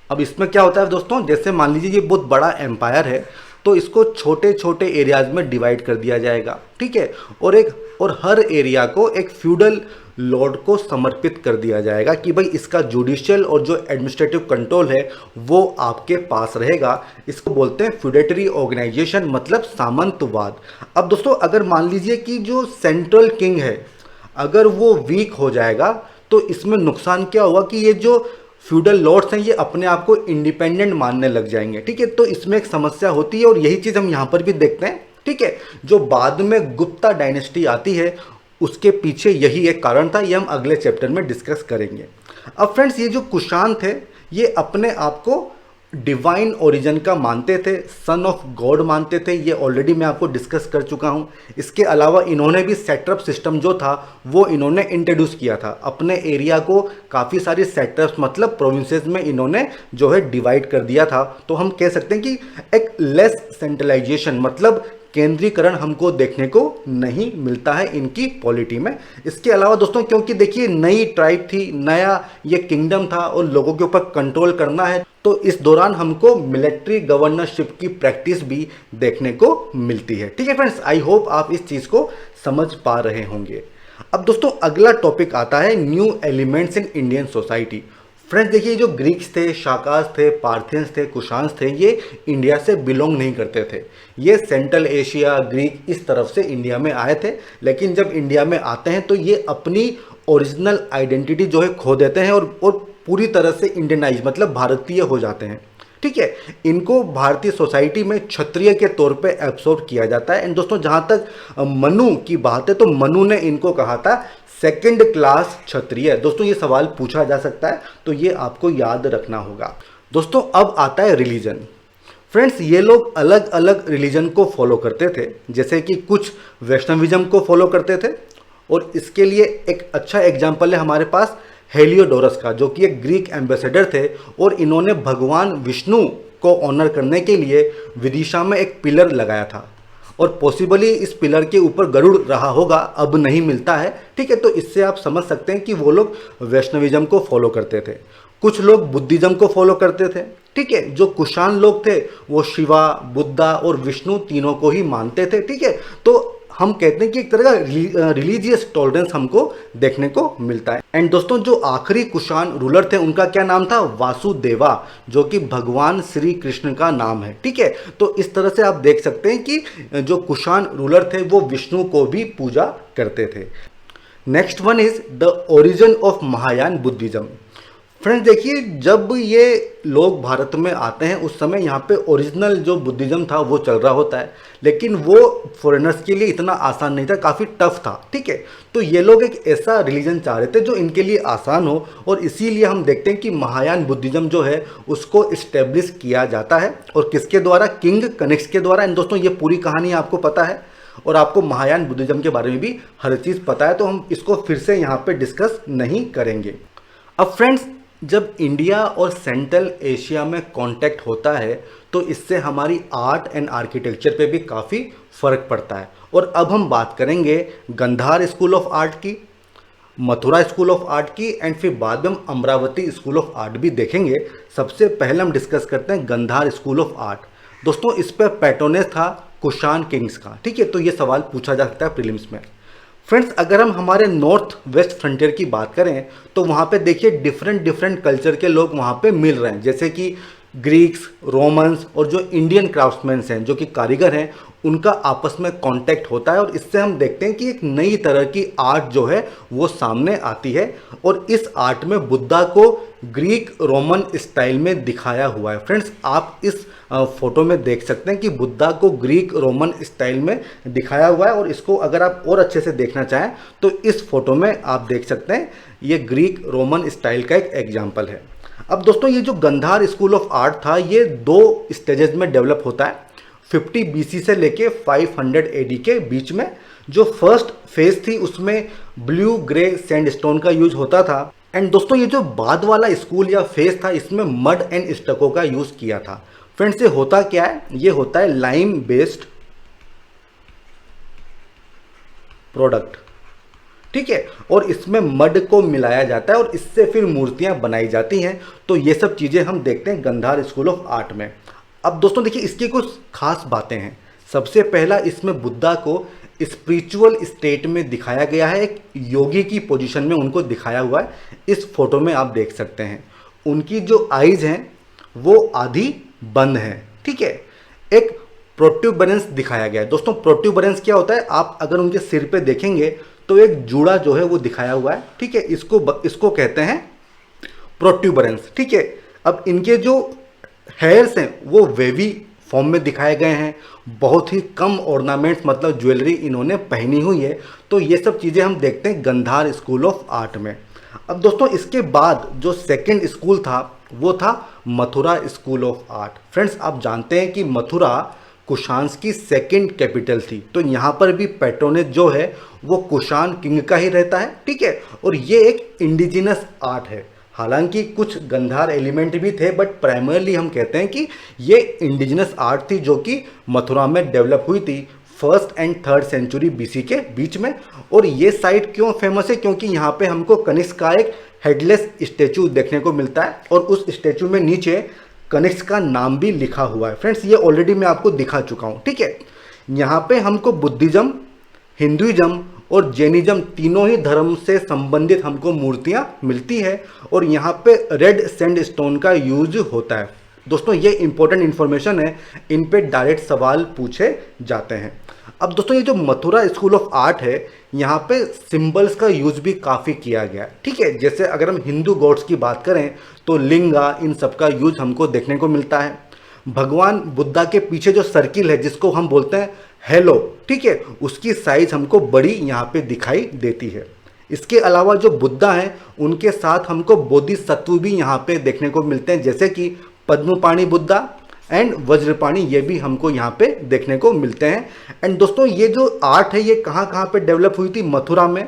अब इसमें क्या होता है दोस्तों, जैसे मान लीजिए ये बहुत बड़ा एम्पायर है तो इसको छोटे छोटे एरियाज में डिवाइड कर दिया जाएगा, ठीक है, और एक और हर एरिया को एक फ्यूडल लॉर्ड को समर्पित कर दिया जाएगा कि भाई इसका जुडिशियल और जो एडमिनिस्ट्रेटिव कंट्रोल है वो आपके पास रहेगा। इसको बोलते हैं फ्यूडेटरी ऑर्गेनाइजेशन, मतलब सामंतवाद। अब दोस्तों अगर मान लीजिए कि जो सेंट्रल किंग है अगर वो वीक हो जाएगा तो इसमें नुकसान क्या होगा कि ये जो फ्यूडल लॉर्ड्स हैं ये अपने आप को इंडिपेंडेंट मानने लग जाएंगे, ठीक है। तो इसमें एक समस्या होती है और यही चीज़ हम यहाँ पर भी देखते हैं, ठीक है। जो बाद में गुप्ता डायनेस्टी आती है उसके पीछे यही एक कारण था, ये हम अगले चैप्टर में डिस्कस करेंगे। अब फ्रेंड्स ये जो कुषाण थे ये अपने आप को डिवाइन ओरिजिन का मानते थे, सन ऑफ गॉड मानते थे, ये ऑलरेडी मैं आपको डिस्कस कर चुका हूँ। इसके अलावा इन्होंने भी सेटअप सिस्टम जो था वो इन्होंने इंट्रोड्यूस किया था। अपने एरिया को काफ़ी सारी सेटअप्स मतलब प्रोविंसेस में इन्होंने जो है डिवाइड कर दिया था। तो हम कह सकते हैं कि एक लेस सेंट्रलाइजेशन मतलब केंद्रीकरण हमको देखने को नहीं मिलता है इनकी पॉलिटी में। इसके अलावा दोस्तों क्योंकि देखिए नई ट्राइब थी, नया ये किंगडम था और लोगों के ऊपर कंट्रोल करना है, तो इस दौरान हमको मिलिट्री गवर्नरशिप की प्रैक्टिस भी देखने को मिलती है, ठीक है फ्रेंड्स। आई होप आप इस चीज़ को समझ पा रहे होंगे। अब दोस्तों अगला टॉपिक आता है new elements in Indian society. Friends देखिए जो ग्रीक्स थे, शाकास थे, पार्थियंस थे, कुशांस थे, ये इंडिया से बिलोंग नहीं करते थे। ये सेंट्रल एशिया, ग्रीक इस तरफ से इंडिया में आए थे, लेकिन जब इंडिया में आते हैं तो ये अपनी ओरिजिनल आइडेंटिटी जो है खो देते हैं और पूरी तरह से इंडियनाइज मतलब भारतीय हो जाते हैं, ठीक है। इनको भारतीय सोसाइटी में क्षत्रिय के तौर पे एब्सॉर्ब किया जाता है। एंड दोस्तों जहाँ तक मनु की बात है तो मनु ने इनको कहा था सेकंड क्लास क्षत्रिय। दोस्तों ये सवाल पूछा जा सकता है तो ये आपको याद रखना होगा। दोस्तों अब आता है रिलीजन। फ्रेंड्स ये लोग अलग अलग रिलीजन को फॉलो करते थे, जैसे कि कुछ वैष्णविज्म को फॉलो करते थे और इसके लिए एक अच्छा एग्जाम्पल है हमारे पास हेलियोडोरस का, जो कि एक ग्रीक एम्बेसडर थे और इन्होंने भगवान विष्णु को ऑनर करने के लिए विदिशा में एक पिलर लगाया था और पॉसिबली इस पिलर के ऊपर गरुड़ रहा होगा, अब नहीं मिलता है, ठीक है। तो इससे आप समझ सकते हैं कि वो लोग वैष्णविज्म को फॉलो करते थे। कुछ लोग बुद्धिज्म को फॉलो करते थे, ठीक है। जो कुषाण लोग थे वो शिवा, बुद्धा और विष्णु तीनों को ही मानते थे, ठीक है। तो हम कहते हैं कि एक तरह का रिलीजियस टॉलरेंस हमको देखने को मिलता है। एंड दोस्तों जो आखिरी कुषाण रूलर थे उनका क्या नाम था? वासुदेवा, जो कि भगवान श्री कृष्ण का नाम है, ठीक है। तो इस तरह से आप देख सकते हैं कि जो कुषाण रूलर थे वो विष्णु को भी पूजा करते थे। Next one is the origin of Mahayana Buddhism. Friends देखिए जब ये लोग भारत में आते हैं उस समय यहाँ पे ओरिजिनल जो बुद्धिज्म था वो चल रहा होता है, लेकिन वो फॉरेनर्स के लिए इतना आसान नहीं था, काफ़ी टफ था, ठीक है। तो ये लोग एक ऐसा रिलीजन चाह रहे थे जो इनके लिए आसान हो और इसीलिए हम देखते हैं कि महायान बुद्धिज्म जो है उसको इस्टेब्लिश किया जाता है और किसके द्वारा? किंग कनिष्क के द्वारा। एंड दोस्तों ये पूरी कहानी आपको पता है और आपको महायान बुद्धिज्म के बारे में भी हर चीज़ पता है, तो हम इसको फिर से यहाँ पे डिस्कस नहीं करेंगे। अब फ्रेंड्स जब इंडिया और सेंट्रल एशिया में कांटेक्ट होता है तो इससे हमारी आर्ट एंड आर्किटेक्चर पे भी काफ़ी फ़र्क पड़ता है। और अब हम बात करेंगे गंधार स्कूल ऑफ आर्ट की, मथुरा स्कूल ऑफ आर्ट की एंड फिर बाद में हम अमरावती स्कूल ऑफ आर्ट भी देखेंगे। सबसे पहले हम डिस्कस करते हैं गंधार स्कूल ऑफ आर्ट। दोस्तों इस पर पैट्रोनेज था कुषाण किंग्स का, ठीक है। तो ये सवाल पूछा जा सकता है प्रीलिम्स में। फ्रेंड्स अगर हम हमारे नॉर्थ वेस्ट फ्रंटियर की बात करें तो वहाँ पे देखिए डिफरेंट कल्चर के लोग वहाँ पे मिल रहे हैं, जैसे कि ग्रीक्स, रोमन्स और जो इंडियन क्राफ्ट्समैन हैं जो कि कारीगर हैं उनका आपस में कांटेक्ट होता है और इससे हम देखते हैं कि एक नई तरह की आर्ट जो है वो सामने आती है और इस आर्ट में बुद्धा को ग्रीक रोमन स्टाइल में दिखाया हुआ है। फ्रेंड्स आप इस फोटो में देख सकते हैं कि बुद्धा को ग्रीक रोमन स्टाइल में दिखाया हुआ है और इसको अगर आप और अच्छे से देखना चाहें तो इस फोटो में आप देख सकते हैं ये ग्रीक रोमन स्टाइल का एक एग्जाम्पल है। अब दोस्तों ये जो गंधार स्कूल ऑफ आर्ट था ये 2 स्टेजेस में डेवलप होता है, 50 BC से लेके 500 AD के बीच में। जो फर्स्ट फेज थी उसमें ब्लू ग्रे सैंडस्टोन का यूज होता था। एंड दोस्तों ये जो बाद वाला स्कूल या फेज था इसमें मड एंड स्टको का यूज किया था। फ्रेंड्स ये होता क्या है? ये होता है लाइम बेस्ड प्रोडक्ट, ठीक है। और इसमें मड को मिलाया जाता है और इससे फिर मूर्तियां बनाई जाती हैं। तो ये सब चीज़ें हम देखते हैं गंधार स्कूल ऑफ आर्ट में। अब दोस्तों देखिए इसकी कुछ खास बातें हैं। सबसे पहला इसमें बुद्धा को स्पिरिचुअल स्टेट में दिखाया गया है, एक योगी की पोजीशन में उनको दिखाया हुआ है। इस फोटो में आप देख सकते हैं उनकी जो आईज हैं वो आधी बंद हैं, ठीक है। एक प्रोट्यूबरेंस दिखाया गया है। दोस्तों प्रोट्यूबरेंस क्या होता है, आप अगर उनके सिर पे देखेंगे तो एक जूड़ा जो है वो दिखाया हुआ है, ठीक है। इसको कहते हैं प्रोट्यूबरेंस, ठीक है। अब इनके जो हेयर्स हैं वो वेवी फॉर्म में दिखाए गए हैं। बहुत ही कम ऑर्नामेंट्स मतलब ज्वेलरी इन्होंने पहनी हुई है। तो ये सब चीज़ें हम देखते हैं गंधार स्कूल ऑफ आर्ट में। अब दोस्तों इसके बाद जो सेकंड स्कूल था वो था Mathura school of art. Friends आप जानते हैं कि मथुरा कुषाण की सेकंड कैपिटल थी, तो यहाँ पर भी पैट्रोनेज जो है वो कुषाण किंग का ही रहता है, ठीक है। और ये एक इंडिजिनस आर्ट है। हालांकि कुछ गंधार एलिमेंट भी थे, बट प्राइमरली हम कहते हैं कि ये इंडिजिनस आर्ट थी जो कि मथुरा में डेवलप हुई थी first and third century BC के बीच में। और ये साइट क्यों फेमस है, क्योंकि यहाँ पे हमको कनिष्क का एक हेडलेस स्टैचू देखने को मिलता है और उस स्टैचू में नीचे कनिष्क का नाम भी लिखा हुआ है। फ्रेंड्स ये ऑलरेडी मैं आपको दिखा चुका हूँ, ठीक है। यहाँ पे हमको बुद्धिज्म, हिंदुइज्म और जैनिज्म तीनों ही धर्म से संबंधित हमको मूर्तियां मिलती है और यहाँ पे रेड सैंडस्टोन का यूज होता है। दोस्तों ये इंपॉर्टेंट इंफॉर्मेशन है, इन पे डायरेक्ट सवाल पूछे जाते हैं। अब दोस्तों ये जो मथुरा स्कूल ऑफ आर्ट है यहाँ पे सिंबल्स का यूज भी काफ़ी किया गया है, ठीक है। जैसे अगर हम हिंदू गॉड्स की बात करें तो लिंगा, इन सब का यूज हमको देखने को मिलता है। भगवान बुद्धा के पीछे जो सर्किल है जिसको हम बोलते हैं हेलो, ठीक है, उसकी साइज हमको बड़ी यहाँ पे दिखाई देती है। इसके अलावा जो बुद्धा हैं उनके साथ हमको बोधिसत्व भी यहाँ पे देखने को मिलते हैं, जैसे कि पद्मपाणि बुद्धा एंड वज्रपाणि, ये भी हमको यहाँ पे देखने को मिलते हैं। एंड दोस्तों ये जो आर्ट है ये कहाँ कहाँ पे डेवलप हुई थी, मथुरा में,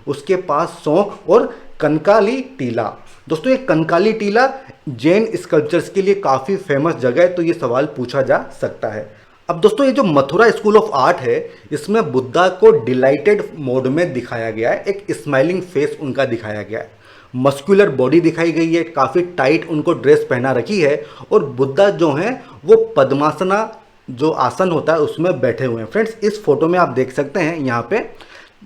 उसके पास सौंक और कनकाली टीला। दोस्तों ये कनकाली टीला जैन स्कल्पचर्स के लिए काफ़ी फेमस जगह है, तो ये सवाल पूछा जा सकता है। अब दोस्तों ये जो मथुरा स्कूल ऑफ आर्ट है इसमें बुद्धा को डिलाइटेड मोड में दिखाया गया है, एक स्माइलिंग फेस उनका दिखाया गया है, मस्कुलर बॉडी दिखाई गई है, काफ़ी टाइट उनको ड्रेस पहना रखी है और बुद्धा जो हैं वो पद्मासना जो आसन होता है उसमें बैठे हुए हैं। फ्रेंड्स इस फोटो में आप देख सकते हैं यहाँ पे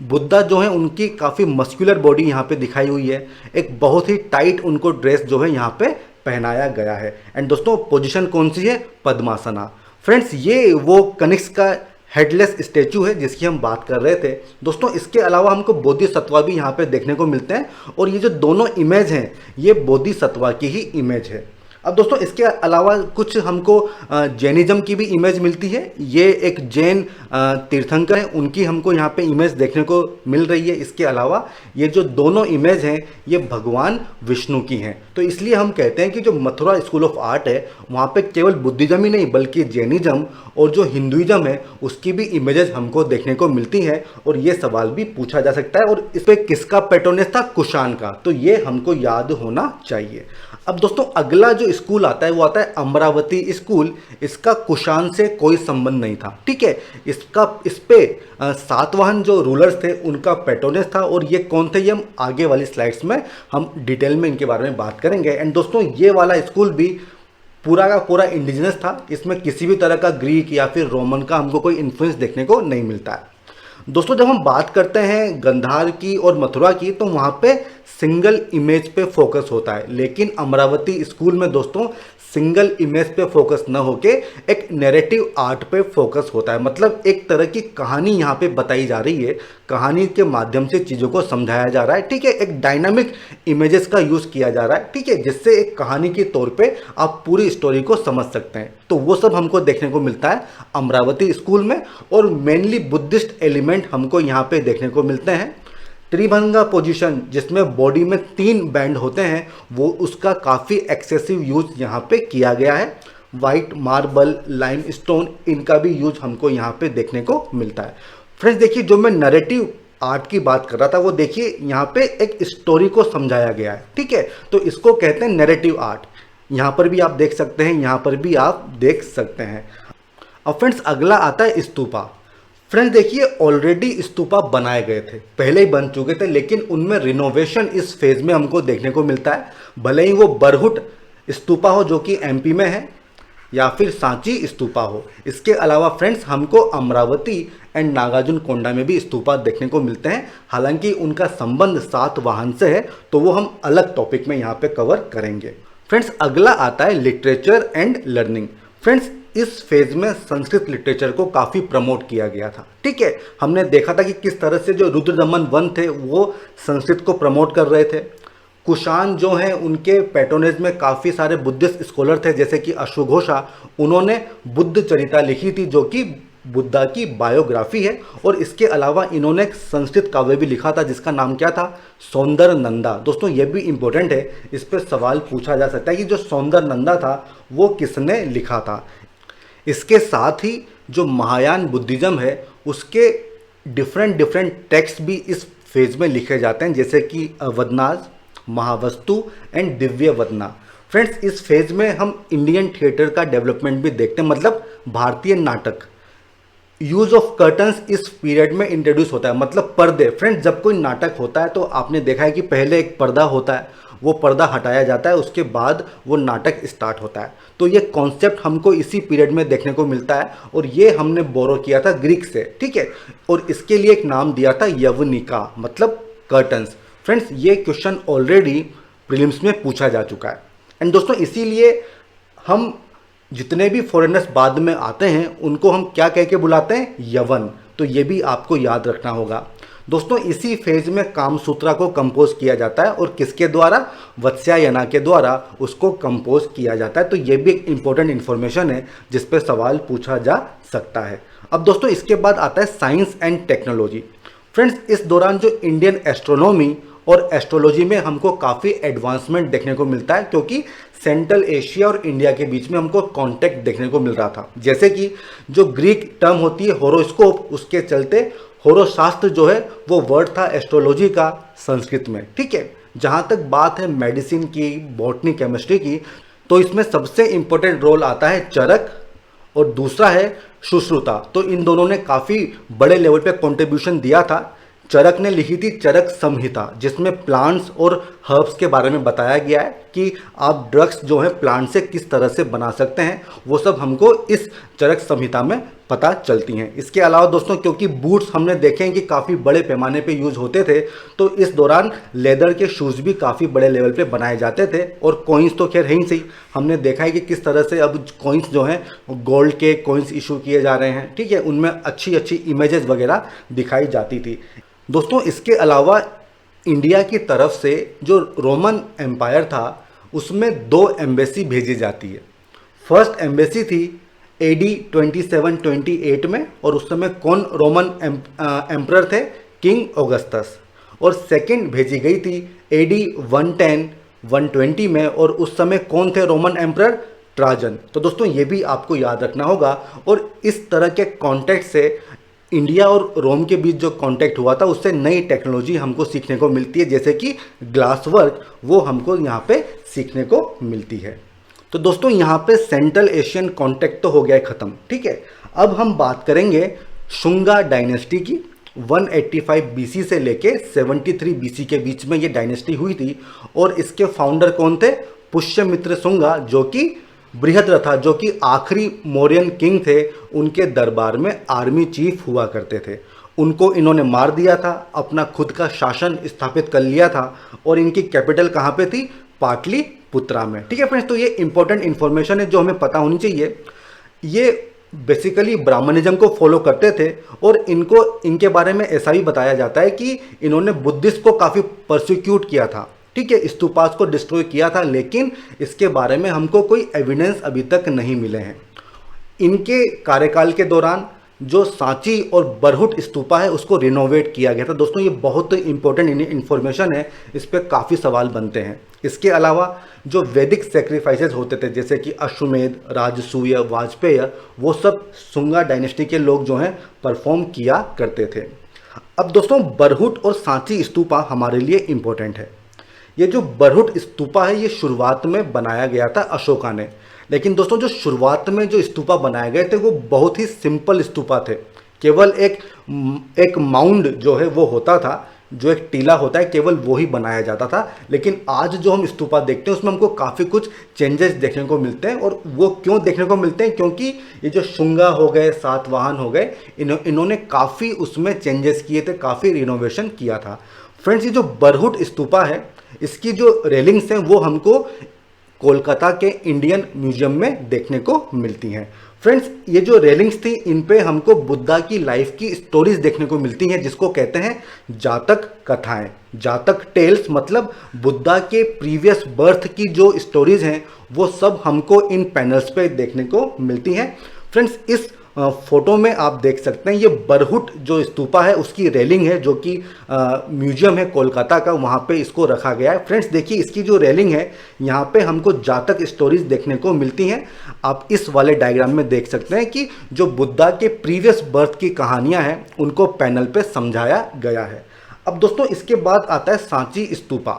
बुद्धा जो है उनकी काफ़ी मस्कुलर बॉडी यहाँ पे दिखाई हुई है, एक बहुत ही टाइट उनको ड्रेस जो है यहाँ पे पहनाया गया है। एंड दोस्तों पोजीशन कौन सी है, पद्मासना। फ्रेंड्स ये वो कनिष्क का हेडलेस स्टैचू है जिसकी हम बात कर रहे थे। दोस्तों इसके अलावा हमको बोधिसत्वा भी यहाँ पे देखने को मिलते हैं और ये जो दोनों इमेज हैं ये बोधिसत्वा की ही इमेज है। अब दोस्तों इसके अलावा कुछ हमको जैनिज्म की भी इमेज मिलती है। ये एक जैन तीर्थंकर हैं, उनकी हमको यहाँ पे इमेज देखने को मिल रही है। इसके अलावा ये जो दोनों इमेज हैं ये भगवान विष्णु की हैं। तो इसलिए हम कहते हैं कि जो मथुरा स्कूल ऑफ आर्ट है वहाँ पे केवल बुद्धिज्म ही नहीं बल्कि जैनिज्म और जो हिंदुइज्म है उसकी भी इमेजेस हमको देखने को मिलती हैं और ये सवाल भी पूछा जा सकता है। और इस पर किसका पैट्रोनेज था, कुषाण का, तो ये हमको याद होना चाहिए। अब दोस्तों अगला जो स्कूल आता है वो आता है अमरावती स्कूल। इसका कुषाण से कोई संबंध नहीं था, ठीक है। इस पे सातवाहन जो रूलर्स थे उनका पैट्रोनेज था और ये कौन थे ये हम आगे वाली स्लाइड्स में हम डिटेल में इनके बारे में बात करेंगे। एंड दोस्तों ये वाला स्कूल भी पूरा का पूरा इंडिजिनस था, इसमें किसी भी तरह का ग्रीक या फिर रोमन का हमको कोई इन्फ्लुएंस देखने को नहीं मिलता है। दोस्तों जब हम बात करते हैं गंधार की और मथुरा की तो वहाँ पे सिंगल इमेज पे फोकस होता है, लेकिन अमरावती स्कूल में दोस्तों सिंगल इमेज पे फोकस न होके एक नैरेटिव आर्ट पे फोकस होता है। मतलब एक तरह की कहानी यहाँ पे बताई जा रही है, कहानी के माध्यम से चीज़ों को समझाया जा रहा है, ठीक है। एक डायनामिक इमेजेस का यूज़ किया जा रहा है, ठीक है, जिससे एक कहानी के तौर पे आप पूरी स्टोरी को समझ सकते हैं। तो वो सब हमको देखने को मिलता है अमरावती स्कूल में और मेनली बुद्धिस्ट एलिमेंट हमको यहाँ पे देखने को मिलते हैं। त्रिभंगा पोजीशन जिसमें बॉडी में 3 बैंड होते हैं वो उसका काफ़ी एक्सेसिव यूज यहाँ पे किया गया है। वाइट मार्बल, लाइमस्टोन, इनका भी यूज हमको यहाँ पे देखने को मिलता है। फ्रेंड्स देखिए जो मैं नैरेटिव आर्ट की बात कर रहा था वो देखिए यहाँ पे एक स्टोरी को समझाया गया है, ठीक है। तो इसको कहते हैं नैरेटिव आर्ट। यहाँ पर भी आप देख सकते हैं, यहाँ पर भी आप देख सकते हैं। अब फ्रेंड्स अगला आता है स्तूपा। फ्रेंड्स देखिए ऑलरेडी स्तूपा बनाए गए थे, पहले ही बन चुके थे, लेकिन उनमें रिनोवेशन इस फेज में हमको देखने को मिलता है। भले ही वो बरहुट स्तूपा हो जो कि एमपी में है, या फिर सांची स्तूपा हो। इसके अलावा फ्रेंड्स हमको अमरावती एंड नागार्जुन कोंडा में भी स्तूपा देखने को मिलते हैं। हालांकि उनका संबंध सातवाहन से है, तो वो हम अलग टॉपिक में यहाँ पे कवर करेंगे। फ्रेंड्स अगला आता है लिटरेचर एंड लर्निंग। फ्रेंड्स इस फेज में संस्कृत लिटरेचर को काफ़ी प्रमोट किया गया था। ठीक है, हमने देखा था कि किस तरह से जो रुद्रदमन वन थे वो संस्कृत को प्रमोट कर रहे थे। कुषाण जो हैं उनके पैट्रोनेज में काफ़ी सारे बुद्धिस्ट स्कॉलर थे, जैसे कि अश्वघोषा। उन्होंने बुद्ध चरिता लिखी थी जो कि बुद्धा की बायोग्राफी है। और इसके अलावा इन्होंने एक संस्कृत काव्य भी लिखा था जिसका नाम क्या था, सौंदर नंदा। दोस्तों ये भी इंपॉर्टेंट है, इस पर सवाल पूछा जा सकता है कि जो सौंदर नंदा था वो किसने लिखा था। इसके साथ ही जो महायान बुद्धिज्म है उसके डिफरेंट टेक्स्ट भी इस फेज में लिखे जाते हैं, जैसे कि अवधनाज, महावस्तु एंड दिव्य वदना। फ्रेंड्स इस फेज में हम इंडियन थिएटर का डेवलपमेंट भी देखते हैं, मतलब भारतीय नाटक। यूज ऑफ कर्टन्स इस पीरियड में इंट्रोड्यूस होता है, मतलब पर्दे। फ्रेंड्स जब कोई नाटक होता है तो आपने देखा है कि पहले एक पर्दा होता है, वो पर्दा हटाया जाता है, उसके बाद वो नाटक स्टार्ट होता है। तो ये कॉन्सेप्ट हमको इसी पीरियड में देखने को मिलता है और ये हमने बोरो किया था ग्रीक से। ठीक है, और इसके लिए एक नाम दिया था यवनिका, मतलब कर्टन्स। फ्रेंड्स ये क्वेश्चन ऑलरेडी प्रीलिम्स में पूछा जा चुका है। एंड दोस्तों इसीलिए हम जितने भी फॉरेनर्स बाद में आते हैं उनको हम क्या कह के बुलाते हैं, यवन। तो ये भी आपको याद रखना होगा। दोस्तों इसी फेज में कामसूत्रा को कंपोज किया जाता है और किसके द्वारा, वत्स्यायना के द्वारा उसको कंपोज किया जाता है। तो ये भी एक इंपॉर्टेंट इन्फॉर्मेशन है जिस पे सवाल पूछा जा सकता है। अब दोस्तों इसके बाद आता है साइंस एंड टेक्नोलॉजी। फ्रेंड्स इस दौरान जो इंडियन एस्ट्रोनॉमी और एस्ट्रोलॉजी में हमको काफ़ी एडवांसमेंट देखने को मिलता है, क्योंकि सेंट्रल एशिया और इंडिया के बीच में हमको कॉन्टैक्ट देखने को मिल रहा था। जैसे कि जो ग्रीक टर्म होती है होरोस्कोप, उसके चलते होरोशास्त्र जो है वो वर्ड था एस्ट्रोलॉजी का संस्कृत में। ठीक है, जहाँ तक बात है मेडिसिन की, बॉटनी, केमिस्ट्री की, तो इसमें सबसे इंपॉर्टेंट रोल आता है चरक और दूसरा है सुश्रुता। तो इन दोनों ने काफ़ी बड़े लेवल पे कंट्रीब्यूशन दिया था। चरक ने लिखी थी चरक संहिता, जिसमें प्लांट्स और हर्ब्स के बारे में बताया गया है कि आप ड्रग्स जो है प्लांट से किस तरह से बना सकते हैं। वो सब हमको इस चरक संहिता में पता चलती हैं। इसके अलावा दोस्तों क्योंकि बूट्स हमने देखे हैं कि काफ़ी बड़े पैमाने पे यूज होते थे, तो इस दौरान लेदर के शूज़ भी काफ़ी बड़े लेवल पे बनाए जाते थे। और कॉइन्स तो खैर है ही सही, हमने देखा है कि किस तरह से अब कॉइन्स जो हैं गोल्ड के कॉइन्स इशू किए जा रहे हैं। ठीक है, उनमें अच्छी अच्छी इमेजेस वगैरह दिखाई जाती थी। दोस्तों इसके अलावा इंडिया की तरफ से जो रोमन एम्पायर था उसमें 2 एम्बेसी भेजी जाती है। फर्स्ट एम्बेसी थी AD 2728 में, और उस समय कौन रोमन एम्परर थे, किंग ऑगस्टस। और सेकंड भेजी गई थी AD 110-120 में, और उस समय कौन थे रोमन एम्परर, ट्राजन। तो दोस्तों ये भी आपको याद रखना होगा। और इस तरह के कॉन्टेक्ट से इंडिया और रोम के बीच जो कांटेक्ट हुआ था उससे नई टेक्नोलॉजी हमको सीखने को मिलती है, जैसे कि ग्लास वर्क, वो हमको यहाँ पे सीखने को मिलती है। तो दोस्तों यहाँ पे सेंट्रल एशियन कांटेक्ट तो हो गया है ख़त्म। ठीक है, अब हम बात करेंगे शुंगा डायनेस्टी की। 185 BC से लेके 73 BC के बीच में ये डायनेस्टी हुई थी, और इसके फाउंडर कौन थे, पुष्यमित्र शुंगा, जो कि बृहद्रथा, जो कि आखिरी मौर्यन किंग थे, उनके दरबार में आर्मी चीफ हुआ करते थे। उनको इन्होंने मार दिया था, अपना खुद का शासन स्थापित कर लिया था, और इनकी कैपिटल कहाँ पे थी, पाटलिपुत्रा में। ठीक है फ्रेंड्स, तो ये इंपॉर्टेंट इन्फॉर्मेशन है जो हमें पता होनी चाहिए। ये बेसिकली ब्राह्मणिज्म को फॉलो करते थे, और इनको इनके बारे में ऐसा भी बताया जाता है कि इन्होंने बुद्धिस्ट को काफ़ी परसिक्यूट किया था। ठीक है, स्तूपास को डिस्ट्रॉय किया था, लेकिन इसके बारे में हमको कोई एविडेंस अभी तक नहीं मिले हैं। इनके कार्यकाल के दौरान जो सांची और बरहुट स्तूपा है उसको रिनोवेट किया गया था। दोस्तों ये बहुत इंपॉर्टेंट इन्फॉर्मेशन है, इस पर काफ़ी सवाल बनते हैं। इसके अलावा जो वैदिक सेक्रीफाइसेस होते थे, जैसे कि अश्वमेध, राजसूय, वाजपेय, वो सब शुंगा डायनेस्टी के लोग जो हैं परफॉर्म किया करते थे। अब दोस्तों बरहुट और सांची स्तूपा हमारे लिए इम्पोर्टेंट है। ये जो बरहुट स्तूपा है ये शुरुआत में बनाया गया था अशोका ने, लेकिन दोस्तों जो शुरुआत में जो स्तूपा बनाए गए थे वो बहुत ही सिंपल स्तूपा थे। केवल एक माउंड जो है वो होता था, जो एक टीला होता है केवल वो ही बनाया जाता था। लेकिन आज जो हम स्तूपा देखते हैं उसमें हमको काफ़ी कुछ चेंजेस देखने को मिलते हैं। और वो क्यों देखने को मिलते हैं? क्योंकि ये जो शुंगा हो गए, सातवाहन हो गए, इन्होंने काफ़ी उसमें चेंजेस किए थे, काफ़ी रिनोवेशन किया था। फ्रेंड्स, ये जो बरहुट स्तूपा है, इसकी जो रेलिंग्स हैं वो हमको कोलकाता के इंडियन म्यूजियम में देखने को मिलती हैं। फ्रेंड्स, ये जो रेलिंग्स थी इन पे हमको बुद्धा की लाइफ की स्टोरीज देखने को मिलती हैं, जिसको कहते हैं जातक कथाएं, जातक टेल्स। मतलब बुद्धा के प्रीवियस बर्थ की जो स्टोरीज हैं वो सब हमको इन पैनल्स पे देखने को मिलती हैं। फ्रेंड्स, इस फोटो में आप देख सकते हैं ये बरहुट जो स्तूपा है उसकी रेलिंग है, जो कि म्यूजियम है कोलकाता का, वहाँ पे इसको रखा गया है। फ्रेंड्स, देखिए इसकी जो रेलिंग है यहाँ पे हमको जातक स्टोरीज देखने को मिलती हैं। आप इस वाले डायग्राम में देख सकते हैं कि जो बुद्धा के प्रीवियस बर्थ की कहानियाँ हैं उनको पैनल पे समझाया गया है। अब दोस्तों, इसके बाद आता है सांची स्तूपा।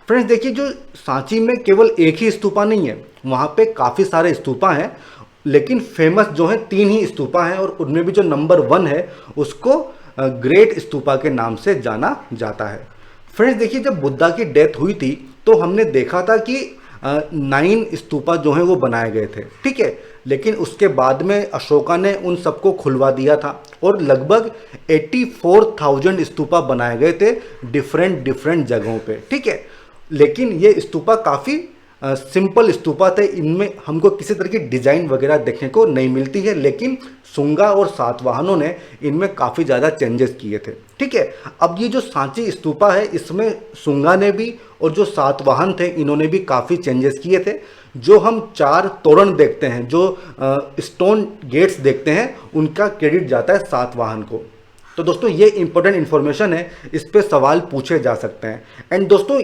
फ्रेंड्स, देखिए जो सांची में केवल एक ही स्तूपा नहीं है, वहाँ पे काफ़ी सारे स्तूपा हैं, लेकिन फेमस जो है 3 ही स्तूपा हैं। और उनमें भी जो नंबर 1 है उसको ग्रेट स्तूपा के नाम से जाना जाता है। फ्रेंड्स, देखिए जब बुद्धा की डेथ हुई थी तो हमने देखा था कि 9 स्तूपा जो हैं वो बनाए गए थे, ठीक है। लेकिन उसके बाद में अशोका ने उन सबको खुलवा दिया था और लगभग 84,000 स्तूपा बनाए गए थे डिफरेंट जगहों पे, ठीक है। लेकिन ये स्तूपा काफ़ी सिंपल स्तूपा थे, इनमें हमको किसी तरह की डिज़ाइन वगैरह देखने को नहीं मिलती है। लेकिन शुंगा और सातवाहनों ने इनमें काफ़ी ज़्यादा चेंजेस किए थे, ठीक है। अब ये जो सांची स्तूपा है इसमें शुंगा ने भी और जो सातवाहन थे इन्होंने भी काफ़ी चेंजेस किए थे। जो हम 4 तोरण देखते हैं, जो स्टोन गेट्स देखते हैं, उनका क्रेडिट जाता है सातवाहन को। तो दोस्तों ये इंपॉर्टेंट इन्फॉर्मेशन है, इस पर सवाल पूछे जा सकते हैं। एंड दोस्तों,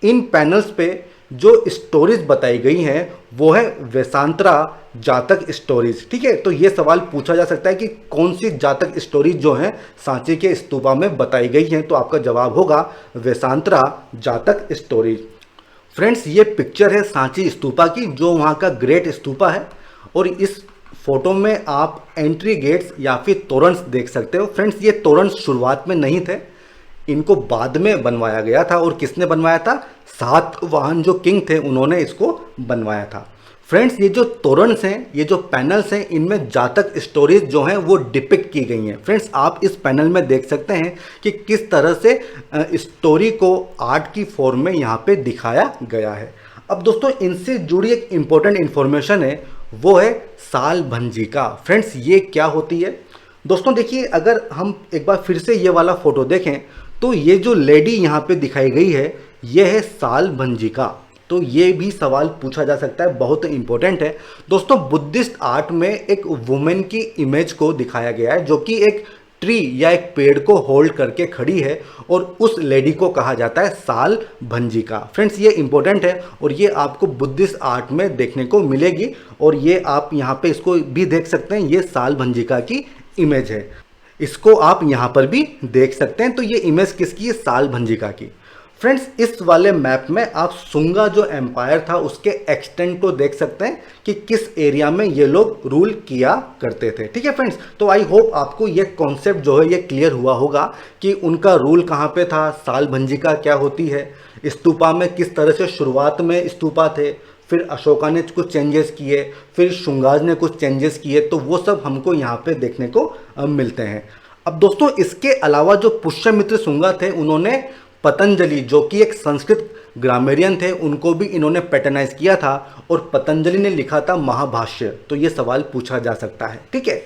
इन पैनल्स पे जो स्टोरीज बताई गई हैं वो है वेसांतरा जातक स्टोरीज, ठीक है। तो ये सवाल पूछा जा सकता है कि कौन सी जातक स्टोरीज जो हैं सांची के स्तूपा में बताई गई हैं, तो आपका जवाब होगा वेसांतरा जातक स्टोरीज। फ्रेंड्स, ये पिक्चर है सांची स्तूपा की, जो वहाँ का ग्रेट स्तूपा है। और इस फोटो में आप एंट्री गेट्स या फिर तोरण देख सकते हो। फ्रेंड्स, ये तोरण शुरुआत में नहीं थे, इनको बाद में बनवाया गया था। और किसने बनवाया था? सातवाहन जो किंग थे उन्होंने इसको बनवाया था। फ्रेंड्स, ये जो तोरणस हैं, ये जो पैनल्स हैं, इनमें जातक स्टोरीज जो हैं वो डिपिक्ट की गई हैं। फ्रेंड्स, आप इस पैनल में देख सकते हैं कि किस तरह से स्टोरी को आर्ट की फॉर्म में यहाँ पे दिखाया गया है। अब दोस्तों, इनसे जुड़ी एक इम्पोर्टेंट इन्फॉर्मेशन है, वो है साल भंजिका। फ्रेंड्स, ये क्या होती है? दोस्तों देखिए, अगर हम एक बार फिर से ये वाला फोटो देखें तो ये जो लेडी यहाँ पे दिखाई गई है ये है साल भंजिका। तो ये भी सवाल पूछा जा सकता है, बहुत इंपॉर्टेंट है। दोस्तों, बुद्धिस्ट आर्ट में एक वुमेन की इमेज को दिखाया गया है जो कि एक ट्री या एक पेड़ को होल्ड करके खड़ी है, और उस लेडी को कहा जाता है साल भंजिका। फ्रेंड्स, ये इंपॉर्टेंट है और ये आपको बुद्धिस्ट आर्ट में देखने को मिलेगी। और ये आप यहाँ पे इसको भी देख सकते हैं, ये साल भंजिका की इमेज है, इसको आप यहाँ पर भी देख सकते हैं। तो ये इमेज किसकी है? साल भंजिका की। फ्रेंड्स, इस वाले मैप में आप शुंगा जो एम्पायर था उसके एक्सटेंट को देख सकते हैं कि किस एरिया में ये लोग रूल किया करते थे, ठीक है फ्रेंड्स। तो आई होप आपको ये कॉन्सेप्ट जो है ये क्लियर हुआ होगा कि उनका रूल कहाँ पे था, साल भंजिका क्या होती है, स्तूपा में किस तरह से शुरुआत में स्तूपा थे, फिर अशोका ने कुछ चेंजेस किए, फिर शुंगाज ने कुछ चेंजेस किए, तो वो सब हमको यहाँ पे देखने को मिलते हैं। अब दोस्तों, इसके अलावा जो पुष्यमित्र शुंगा थे उन्होंने पतंजलि, जो कि एक संस्कृत ग्रामेरियन थे, उनको भी इन्होंने पैटर्नाइज किया था और पतंजलि ने लिखा था महाभाष्य। तो ये सवाल पूछा जा सकता है, ठीक है।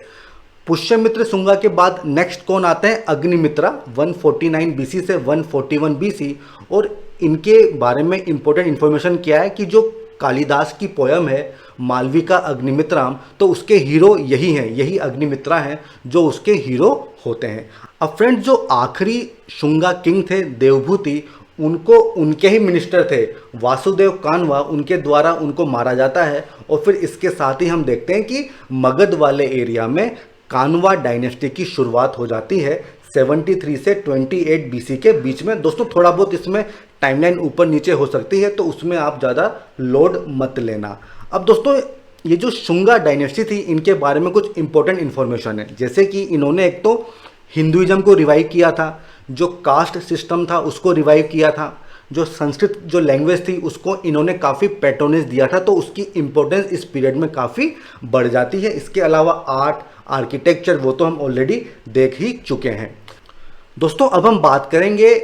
पुष्यमित्र शुंगा के बाद नेक्स्ट कौन आते हैं? अग्निमित्रा, 149 बीसी से 141 बीसी। और इनके बारे में इंपॉर्टेंट इन्फॉर्मेशन क्या है कि जो कालिदास की पोयम है मालविका अग्निमित्राम, तो उसके हीरो यही हैं, यही अग्निमित्रा हैं जो उसके हीरो होते हैं। अब फ्रेंड्स, जो आखिरी शुंगा किंग थे देवभूति, उनको उनके ही मिनिस्टर थे वासुदेव कानवा, उनके द्वारा उनको मारा जाता है। और फिर इसके साथ ही हम देखते हैं कि मगध वाले एरिया में कानवा डायनेस्टी की शुरुआत हो जाती है 73 से 28 बीसी के बीच में। दोस्तों, थोड़ा बहुत इसमें टाइमलाइन ऊपर नीचे हो सकती है, तो उसमें आप ज़्यादा लोड मत लेना। अब दोस्तों, ये जो शुंगा डायनेस्टी थी, इनके बारे में कुछ इंपॉर्टेंट इन्फॉर्मेशन है, जैसे कि इन्होंने एक तो हिंदुइज्म को रिवाइव किया था, जो कास्ट सिस्टम था उसको रिवाइव किया था, जो संस्कृत जो लैंग्वेज थी उसको इन्होंने काफ़ी पैट्रोनेज दिया था, तो उसकी इम्पोर्टेंस इस पीरियड में काफ़ी बढ़ जाती है। इसके अलावा आर्ट, आर्किटेक्चर वो तो हम ऑलरेडी देख ही चुके हैं। दोस्तों अब हम बात करेंगे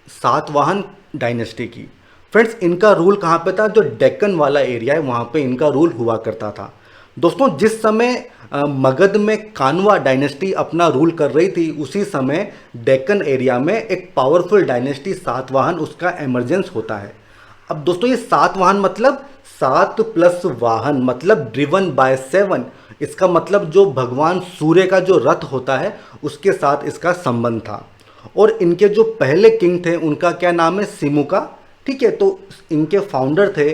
सातवाहन डायनेस्टी की। फ्रेंड्स इनका रूल कहाँ पे था? जो डेक्कन वाला एरिया है वहाँ पे इनका रूल हुआ करता था। दोस्तों जिस समय मगध में कानवा डायनेस्टी अपना रूल कर रही थी, उसी समय डेक्कन एरिया में एक पावरफुल डायनेस्टी सातवाहन उसका एमरजेंस होता है। अब दोस्तों ये सातवाहन मतलब 7 प्लस वाहन, मतलब ड्रिवन बाय 7। इसका मतलब जो भगवान सूर्य का जो रथ होता है उसके साथ इसका संबंध था। और इनके जो पहले किंग थे उनका क्या नाम है? सिमुका। ठीक है, तो इनके फाउंडर थे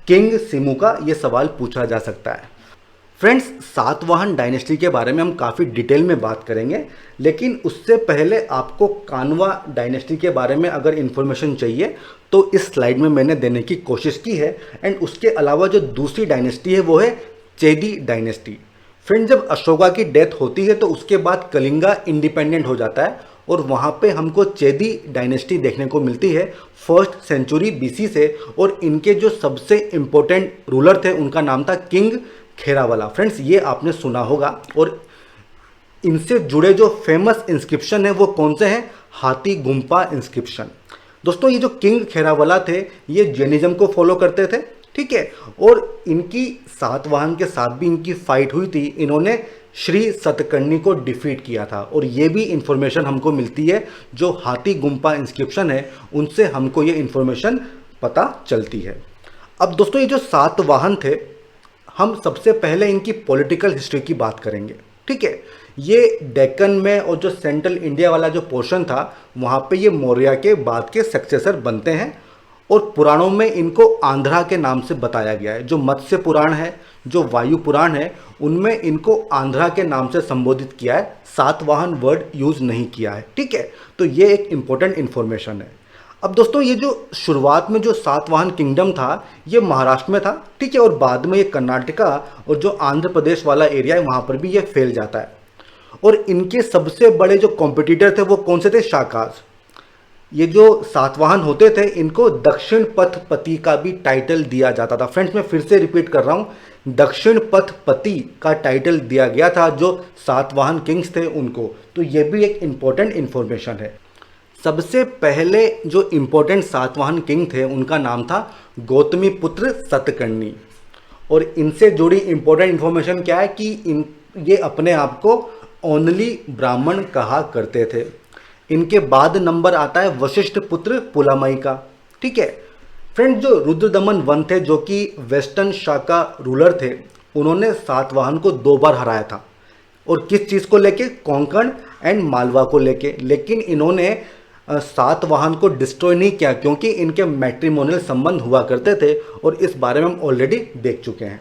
किंग सिमुका, ये सवाल पूछा जा सकता है। फ्रेंड्स सातवाहन डायनेस्टी के बारे में हम काफ़ी डिटेल में बात करेंगे, लेकिन उससे पहले आपको कानवा डायनेस्टी के बारे में अगर इन्फॉर्मेशन चाहिए तो इस स्लाइड में मैंने देने की कोशिश की है। एंड उसके अलावा जो दूसरी डायनेस्टी है वो है चेदी डायनेस्टी। फ्रेंड्स जब अशोका की डेथ होती है तो उसके बाद कलिंगा इंडिपेंडेंट हो जाता है और वहाँ पे हमको चेदी डायनेस्टी देखने को मिलती है 1st सेंचुरी BC से। और इनके जो सबसे इम्पोर्टेंट रूलर थे उनका नाम था किंग खेरावाला। फ्रेंड्स ये आपने सुना होगा। और इनसे जुड़े जो फेमस इंस्क्रिप्शन है वो कौन से हैं? हाथी गुम्पा इंस्क्रिप्शन। दोस्तों ये जो किंग खेरावाला थे ये जैनिज्म को फॉलो करते थे, ठीक है, और इनकी सातवाहन के साथ भी इनकी फाइट हुई थी। इन्होंने श्री सतकर्णी को डिफीट किया था और ये भी इंफॉर्मेशन हमको मिलती है, जो हाथी गुम्पा इंस्क्रिप्शन है उनसे हमको ये इंफॉर्मेशन पता चलती है। अब दोस्तों ये जो सातवाहन थे, हम सबसे पहले इनकी पॉलिटिकल हिस्ट्री की बात करेंगे। ठीक है, ये डेक्कन में और जो सेंट्रल इंडिया वाला जो पोर्शन था वहाँ पे ये मौर्य के बाद के सक्सेसर बनते हैं। और पुराणों में इनको आंध्रा के नाम से बताया गया है। जो मत्स्य पुराण है, जो वायु पुराण है, उनमें इनको आंध्रा के नाम से संबोधित किया है, सातवाहन वर्ड यूज नहीं किया है। ठीक है, तो ये एक इंपॉर्टेंट इंफॉर्मेशन है। अब दोस्तों ये जो शुरुआत में जो सातवाहन किंगडम था ये महाराष्ट्र में था, ठीक है, और बाद में ये कर्नाटका और जो आंध्र प्रदेश वाला एरिया है वहाँ पर भी ये फैल जाता है। और इनके सबसे बड़े जो कॉम्पिटिटर थे वो कौन से थे? शाकाज। ये जो सातवाहन होते थे इनको दक्षिण पथपति का भी टाइटल दिया जाता था। फ्रेंड्स मैं फिर से रिपीट कर रहा हूँ, दक्षिण पथपति का टाइटल दिया गया था जो सातवाहन किंग्स थे उनको। तो ये भी एक इम्पोर्टेंट इन्फॉर्मेशन है। सबसे पहले जो इम्पोर्टेंट सातवाहन किंग थे उनका नाम था गौतमी पुत्र सतकर्णी। और इनसे जुड़ी इम्पोर्टेंट इन्फॉर्मेशन क्या है कि ये अपने आप को ओनली ब्राह्मण कहा करते थे। इनके बाद नंबर आता है वशिष्ठ पुत्र पुलामई का। ठीक है फ्रेंड्स, जो रुद्रदमन वन थे जो कि वेस्टर्न शाका रूलर थे, उन्होंने सातवाहन को 2 बार हराया था। और किस चीज़ को लेके? कोंकण एंड मालवा को लेके। लेकिन इन्होंने सातवाहन को डिस्ट्रॉय नहीं किया क्योंकि इनके मैट्रिमोनियल संबंध हुआ करते थे और इस बारे में हम ऑलरेडी देख चुके हैं।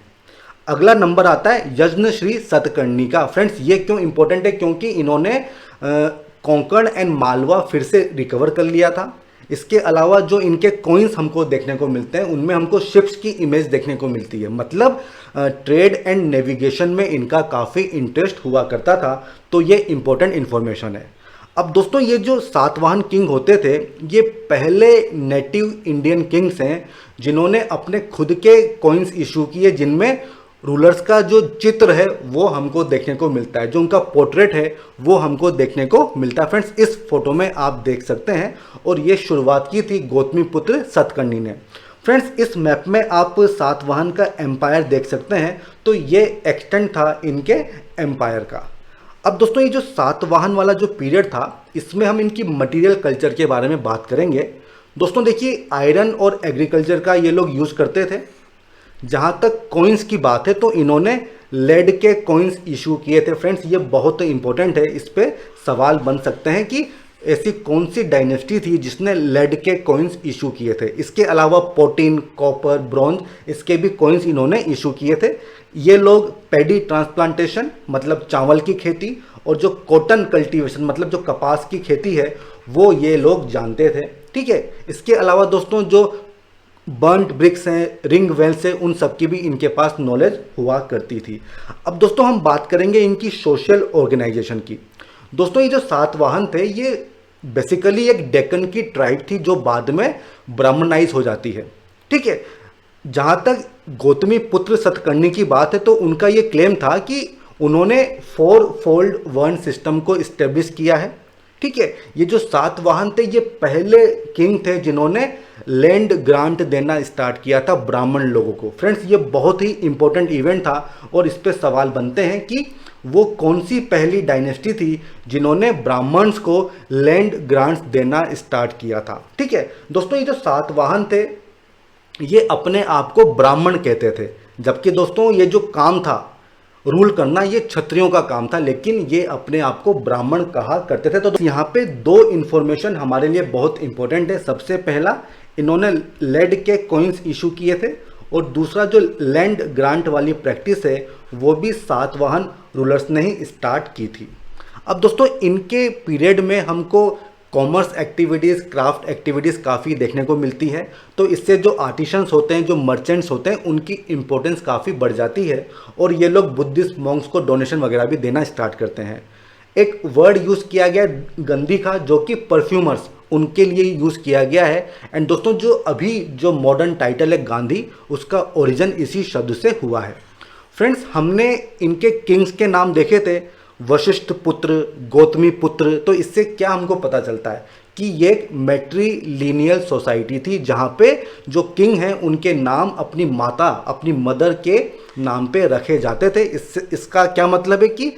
अगला नंबर आता है यज्ञ श्री सतकर्णी का। फ्रेंड्स ये क्यों इंपॉर्टेंट है? क्योंकि इन्होंने कोंकण एंड मालवा फिर से रिकवर कर लिया था। इसके अलावा जो इनके कॉइन्स हमको देखने को मिलते हैं उनमें हमको शिप्स की इमेज देखने को मिलती है, मतलब ट्रेड एंड नेविगेशन में इनका काफ़ी इंटरेस्ट हुआ करता था। तो ये इंपॉर्टेंट इन्फॉर्मेशन है। अब दोस्तों ये जो सातवाहन किंग होते थे ये पहले नेटिव इंडियन किंग्स हैं जिन्होंने अपने खुद के कॉइन्स इशू किए जिनमें रूलर्स का जो चित्र है वो हमको देखने को मिलता है, जो उनका पोर्ट्रेट है वो हमको देखने को मिलता है। फ्रेंड्स इस फोटो में आप देख सकते हैं और ये शुरुआत की थी गौतमी पुत्र सतकर्णी ने। फ्रेंड्स इस मैप में आप सातवाहन का एम्पायर देख सकते हैं, तो ये एक्सटेंड था इनके एम्पायर का। अब दोस्तों ये जो सातवाहन वाला जो पीरियड था इसमें हम इनकी मटेरियल कल्चर के बारे में बात करेंगे। दोस्तों देखिए आयरन और एग्रीकल्चर का ये लोग यूज़ करते थे। जहाँ तक कॉइन्स की बात है तो इन्होंने लेड के कॉइन्स इशू किए थे। फ्रेंड्स ये बहुत इंपॉर्टेंट है, इस पे सवाल बन सकते हैं कि ऐसी कौन सी डायनेस्टी थी जिसने लेड के कॉइन्स इशू किए थे। इसके अलावा पोटीन, कॉपर, ब्रॉन्ज इसके भी कॉइन्स इन्होंने इशू किए थे। ये लोग पैडी ट्रांसप्लांटेशन मतलब चावल की खेती और जो कॉटन कल्टीवेशन मतलब जो कपास की खेती है वो ये लोग जानते थे। ठीक है, इसके अलावा दोस्तों जो बर्न्ट ब्रिक्स हैं, रिंग वेल्स हैं, उन सब की भी इनके पास नॉलेज हुआ करती थी। अब दोस्तों हम बात करेंगे इनकी सोशल ऑर्गेनाइजेशन की। दोस्तों ये जो सातवाहन थे ये बेसिकली एक डेक्कन की ट्राइब थी जो बाद में ब्राह्मणाइज हो जाती है। ठीक है, जहाँ तक गौतमी पुत्र सतकर्णी की बात है तो उनका ये क्लेम था कि उन्होंने 4 फोल्ड वर्ण सिस्टम को इस्टेब्लिश किया है। ठीक है, ये जो सातवाहन थे ये पहले किंग थे जिन्होंने लैंड ग्रांट देना स्टार्ट किया था ब्राह्मण लोगों को। फ्रेंड्स, ये बहुत ही इंपॉर्टेंट इवेंट था और इस पे सवाल बनते हैं कि वो कौन सी पहली डायनेस्टी थी जिन्होंने ब्राह्मण्स को लैंड ग्रांट्स देना स्टार्ट किया था। ठीक है दोस्तों, ये जो सातवाहन थे ये अपने आप को ब्राह्मण कहते थे, जबकि दोस्तों ये जो काम था रूल करना ये क्षत्रियों का काम था, लेकिन ये अपने आप को ब्राह्मण कहा करते थे। तो यहाँ पे 2 इन्फॉर्मेशन हमारे लिए बहुत इंपॉर्टेंट है। सबसे पहला, इन्होंने लेड के कॉइन्स इशू किए थे, और दूसरा जो लैंड ग्रांट वाली प्रैक्टिस है वो भी सातवाहन रूलर्स ने ही स्टार्ट की थी। अब दोस्तों इनके पीरियड में हमको कॉमर्स एक्टिविटीज़, क्राफ्ट एक्टिविटीज़ काफ़ी देखने को मिलती है, तो इससे जो आर्टिशंस होते हैं, जो मर्चेंट्स होते हैं, उनकी इम्पोर्टेंस काफ़ी बढ़ जाती है और ये लोग बुद्धिस्ट मॉन्क्स को डोनेशन वगैरह भी देना स्टार्ट करते हैं। एक वर्ड यूज़ किया गया गंदी का, जो कि परफ्यूमर्स उनके लिए यूज़ किया गया है। एंड दोस्तों जो अभी जो मॉडर्न टाइटल है गांधी, उसका ओरिजिन इसी शब्द से हुआ है। फ्रेंड्स, हमने इनके किंग्स के नाम देखे थे, वशिष्ठ पुत्र, गौतमी पुत्र। तो इससे क्या हमको पता चलता है कि ये एक मैट्रीलिनियल सोसाइटी थी जहाँ पे जो किंग हैं उनके नाम अपनी माता, अपनी मदर के नाम पे रखे जाते थे। इसका क्या मतलब है कि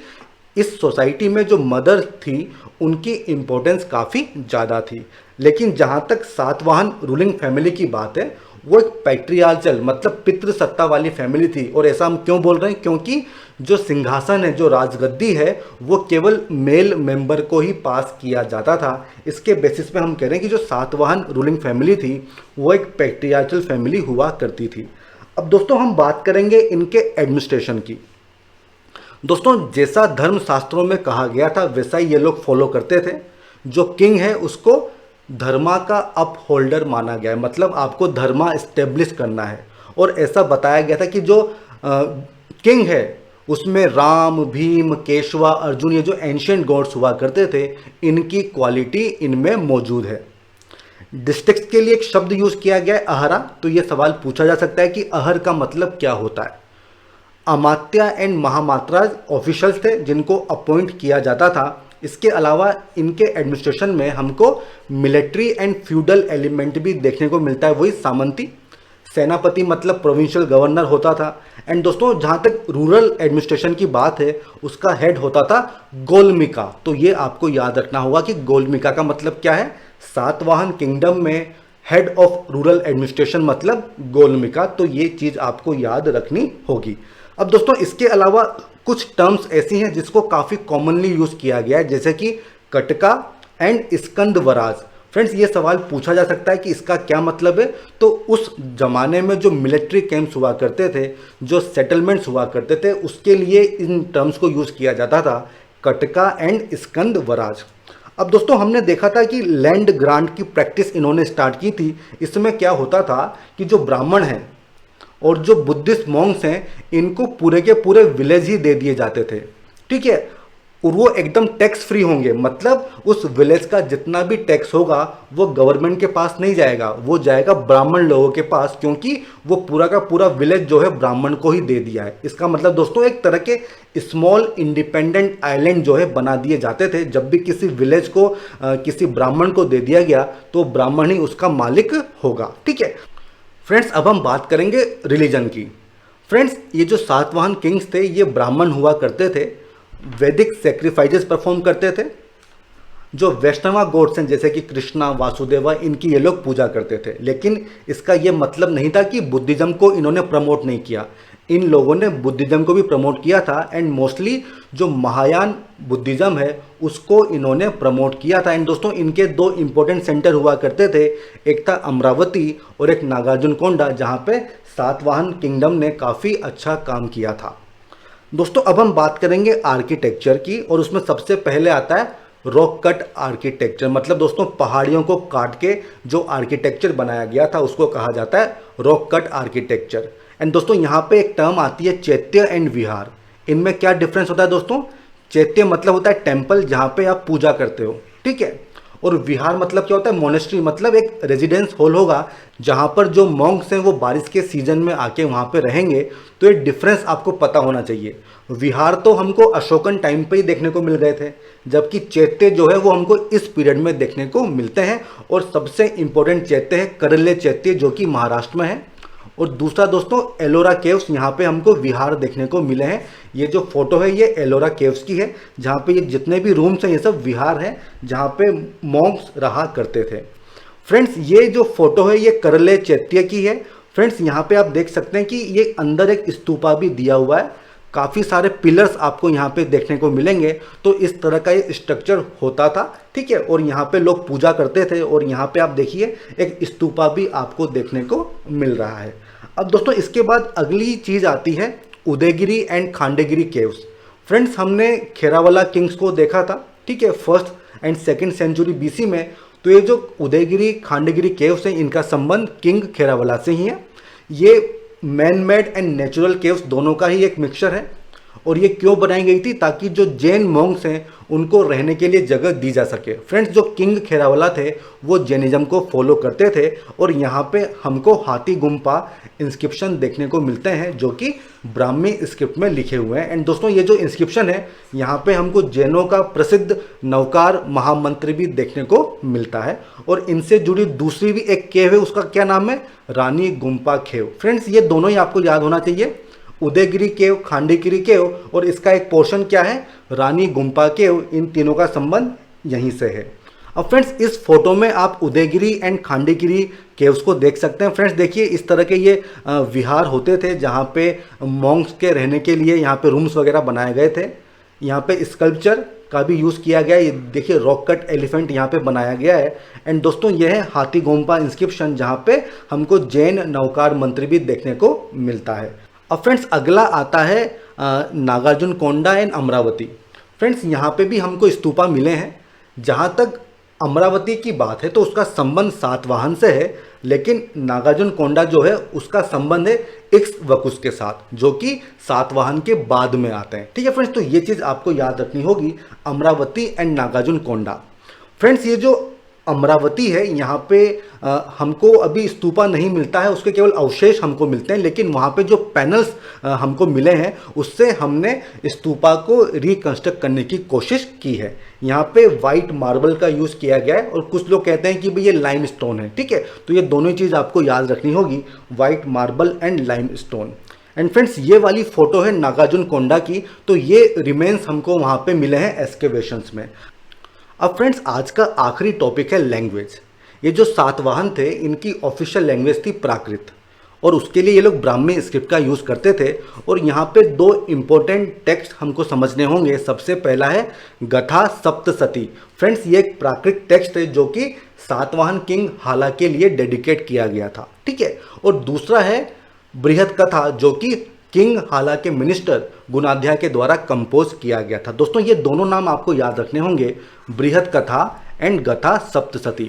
इस सोसाइटी में जो मदर थी उनकी इम्पोर्टेंस काफ़ी ज़्यादा थी। लेकिन जहाँ तक सातवाहन रूलिंग फैमिली की बात है, वो एक पैट्रियार्चल मतलब पितृसत्ता वाली फैमिली थी। और ऐसा हम क्यों बोल रहे हैं? क्योंकि जो सिंहासन है, जो राजगद्दी है, वो केवल मेल मेंबर को ही पास किया जाता था। इसके बेसिस पे हम कह रहे हैं कि जो सातवाहन रूलिंग फैमिली थी वो एक पैट्रियार्चल फैमिली हुआ करती थी। अब दोस्तों हम बात करेंगे इनके एडमिनिस्ट्रेशन की। दोस्तों जैसा धर्म शास्त्रों में कहा गया था वैसा ही ये लोग फॉलो करते थे। जो किंग है उसको धर्मा का अपहोल्डर माना गया है, मतलब आपको धर्मा इस्टेब्लिश करना है। और ऐसा बताया गया था कि जो किंग है उसमें राम, भीम, केशवा, अर्जुन, ये जो एंशिएंट गॉड्स हुआ करते थे, इनकी क्वालिटी इनमें मौजूद है। डिस्ट्रिक्ट के लिए एक शब्द यूज़ किया गया है अहरा। तो ये सवाल पूछा जा सकता है कि अहर का मतलब क्या होता है। अमात्या एंड महामात्राज ऑफिशियल्स थे जिनको अपॉइंट किया जाता था। इसके अलावा इनके एडमिनिस्ट्रेशन में हमको मिलिट्री एंड फ्यूडल एलिमेंट भी देखने को मिलता है, वही सामंती। सेनापति मतलब प्रोविंशियल गवर्नर होता था। एंड दोस्तों जहाँ तक रूरल एडमिनिस्ट्रेशन की बात है उसका हेड होता था गोलमिका। तो ये आपको याद रखना होगा कि गोलमिका का मतलब क्या है। सातवाहन किंगडम में हेड ऑफ रूरल एडमिनिस्ट्रेशन मतलब गोलमिका। तो ये चीज़ आपको याद रखनी होगी। अब दोस्तों इसके अलावा कुछ टर्म्स ऐसी हैं जिसको काफ़ी कॉमनली यूज़ किया गया है, जैसे कि कटका एंड स्कंदवराज। फ्रेंड्स ये सवाल पूछा जा सकता है कि इसका क्या मतलब है। तो उस जमाने में जो मिलिट्री कैंप्स हुआ करते थे, जो सेटलमेंट्स हुआ करते थे, उसके लिए इन टर्म्स को यूज़ किया जाता था, कटका एंड स्कंदवराज। अब दोस्तों हमने देखा था कि लैंड ग्रांट की प्रैक्टिस इन्होंने स्टार्ट की थी। इसमें क्या होता था कि जो ब्राह्मण हैं और जो बुद्धिस्ट मॉन्क्स हैं इनको पूरे के पूरे विलेज ही दे दिए जाते थे। ठीक है, और वो एकदम टैक्स फ्री होंगे, मतलब उस विलेज का जितना भी टैक्स होगा वो गवर्नमेंट के पास नहीं जाएगा, वो जाएगा ब्राह्मण लोगों के पास, क्योंकि वो पूरा का पूरा विलेज जो है ब्राह्मण को ही दे दिया है। इसका मतलब दोस्तों एक तरह के स्मॉल इंडिपेंडेंट आइलैंड जो है बना दिए जाते थे। जब भी किसी विलेज को किसी ब्राह्मण को दे दिया गया तो ब्राह्मण ही उसका मालिक होगा। ठीक है फ्रेंड्स, अब हम बात करेंगे रिलीजन की। फ्रेंड्स ये जो सातवाहन किंग्स थे ये ब्राह्मण हुआ करते थे, वैदिक सेक्रीफाइसेस परफॉर्म करते थे। जो वैष्णवा गॉड्स हैं जैसे कि कृष्णा, वासुदेवा, इनकी ये लोग पूजा करते थे। लेकिन इसका ये मतलब नहीं था कि बुद्धिज्म को इन्होंने प्रमोट नहीं किया। इन लोगों ने बुद्धिज्म को भी प्रमोट किया था एंड मोस्टली जो महायान बुद्धिज्म है उसको इन्होंने प्रमोट किया था। एंड दोस्तों इनके 2 इंपॉर्टेंट सेंटर हुआ करते थे, एक था अमरावती और एक नागार्जुनकोंडा, जहाँ पे सातवाहन किंगडम ने काफ़ी अच्छा काम किया था। दोस्तों अब हम बात करेंगे आर्किटेक्चर की, और उसमें सबसे पहले आता है रॉक कट आर्किटेक्चर। मतलब दोस्तों पहाड़ियों को काट के जो आर्किटेक्चर बनाया गया था उसको कहा जाता है रॉक कट आर्किटेक्चर। एंड दोस्तों यहाँ पे एक टर्म आती है चैत्य एंड विहार। इनमें क्या डिफरेंस होता है दोस्तों? चैत्य मतलब होता है टेम्पल जहाँ पे आप पूजा करते हो, ठीक है, और विहार मतलब क्या होता है, मोनेस्ट्री मतलब एक रेजिडेंस हॉल होगा जहाँ पर जो मॉन्क्स हैं वो बारिश के सीजन में आके वहाँ पे रहेंगे। तो ये डिफरेंस आपको पता होना चाहिए। विहार तो हमको अशोकन टाइम पे ही देखने को मिल गए थे, जबकि चैत्य जो है वो हमको इस पीरियड में देखने को मिलते हैं। और सबसे इंपॉर्टेंट चैत्य है करले चैत्य, जो कि महाराष्ट्र में है। और दूसरा दोस्तों, एलोरा केव्स, यहाँ पे हमको विहार देखने को मिले हैं। ये जो फोटो है ये एलोरा केव्स की है, जहाँ पे ये जितने भी रूम्स हैं ये सब विहार हैं जहाँ पे मॉन्क्स रहा करते थे। फ्रेंड्स, ये जो फोटो है ये करले चैत्य की है। फ्रेंड्स, यहाँ पे आप देख सकते हैं कि ये अंदर एक स्तूपा भी दिया हुआ है, काफ़ी सारे पिलर्स आपको यहाँ पे देखने को मिलेंगे। तो इस तरह का ये स्ट्रक्चर होता था, ठीक है। और यहाँ पे लोग पूजा करते थे। और यहाँ पे आप देखिए एक स्तूपा भी आपको देखने को मिल रहा है। अब दोस्तों इसके बाद अगली चीज़ आती है उदयगिरी एंड खांडेगिरी केव्स। फ्रेंड्स, हमने खेरावाला किंग्स को देखा था, ठीक है, 1st and 2nd century BC में। तो ये जो उदयगिरी खांडेगिरी केव्स हैं इनका संबंध किंग खेरावाला से ही है। ये man made and natural caves दोनों का ही एक मिक्सचर है। और ये क्यों बनाई गई थी, ताकि जो जैन मॉन्क्स हैं उनको रहने के लिए जगह दी जा सके। फ्रेंड्स, जो किंग खेरावाला थे वो जैनिज्म को फॉलो करते थे। और यहाँ पे हमको हाथी गुम्पा इंस्क्रिप्शन देखने को मिलते हैं जो कि ब्राह्मी स्क्रिप्ट में लिखे हुए हैं। एंड दोस्तों ये जो इंस्क्रिप्शन है यहाँ पे हमको जैनों का प्रसिद्ध नवकार महामंत्र भी देखने को मिलता है। और इनसे जुड़ी दूसरी भी एक केव है, उसका क्या नाम है, रानी गुम्पा केव। फ्रेंड्स, ये दोनों ही आपको याद होना चाहिए, उदयगिरी केव, खांडेगिरी केव, और इसका एक पोर्शन क्या है, रानी गुम्पा केव। इन तीनों का संबंध यहीं से है। अब फ्रेंड्स, इस फोटो में आप उदयगिरी एंड खांडेगिरी केव्स को देख सकते हैं। फ्रेंड्स देखिए, इस तरह के ये विहार होते थे जहाँ पे मॉन्क्स के रहने के लिए यहाँ पे रूम्स वगैरह बनाए गए थे। यहाँ पे स्कल्पचर का भी यूज़ किया गया है। ये देखिए रॉक कट एलिफेंट यहाँ पे बनाया गया है। एंड दोस्तों यह है हाथी गोम्पा इंस्क्रिप्शन, जहाँ पे हमको जैन नवकार मंत्र भी देखने को मिलता है। अब फ्रेंड्स अगला आता है नागार्जुन कोंडा एंड अमरावती। फ्रेंड्स, यहाँ पे भी हमको स्तूपा मिले हैं। जहाँ तक अमरावती की बात है तो उसका संबंध सातवाहन से है, लेकिन नागार्जुन कोंडा जो है उसका संबंध है इक्ष्वाकुस के साथ, जो कि सातवाहन के बाद में आते हैं, ठीक है फ्रेंड्स। तो ये चीज़ आपको याद रखनी होगी, Amaravati and Nagarjunakonda. Friends, ये जो अमरावती है यहाँ पे हमको अभी स्तूपा नहीं मिलता है, उसके केवल अवशेष हमको मिलते हैं। लेकिन वहाँ पे जो पैनल्स हमको मिले हैं उससे हमने स्तूपा को रिकंस्ट्रक्ट करने की कोशिश की है। यहाँ पे वाइट मार्बल का यूज़ किया गया है और कुछ लोग कहते हैं कि भाई ये लाइम स्टोन है, ठीक है। तो ये दोनों चीज़ आपको याद रखनी होगी, white marble and lime stone. And friends, ये वाली फोटो है नागार्जुन कोंडा की। तो ये रिमेन्स हमको वहाँ पे मिले हैं एक्सकेवेशंस में। अब फ्रेंड्स, आज का आखिरी टॉपिक है लैंग्वेज। ये जो सातवाहन थे इनकी ऑफिशियल लैंग्वेज थी प्राकृत, और उसके लिए ये लोग ब्राह्मी स्क्रिप्ट का यूज़ करते थे। और यहाँ पे दो इम्पोर्टेंट टेक्स्ट हमको समझने होंगे। सबसे पहला है गथा सप्तसती। फ्रेंड्स, ये एक प्राकृत टेक्स्ट है जो कि सातवाहन किंग हाला के लिए डेडिकेट किया गया था, ठीक है। और दूसरा है बृहद कथा, जो कि किंग हाला के मिनिस्टर गुणाध्याय के द्वारा कंपोज किया गया था। दोस्तों ये दोनों नाम आपको याद रखने होंगे, बृहद कथा एंड गथा सप्तसती।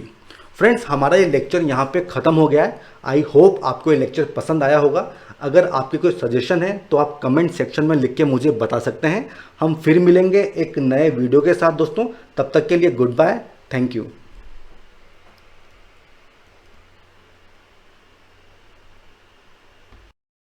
फ्रेंड्स, हमारा ये लेक्चर यहाँ पे ख़त्म हो गया है। आई होप आपको ये लेक्चर पसंद आया होगा। अगर आपके कोई सजेशन है तो आप कमेंट सेक्शन में लिख के मुझे बता सकते हैं। हम फिर मिलेंगे एक नए वीडियो के साथ दोस्तों। तब तक के लिए गुड बाय, थैंक यू।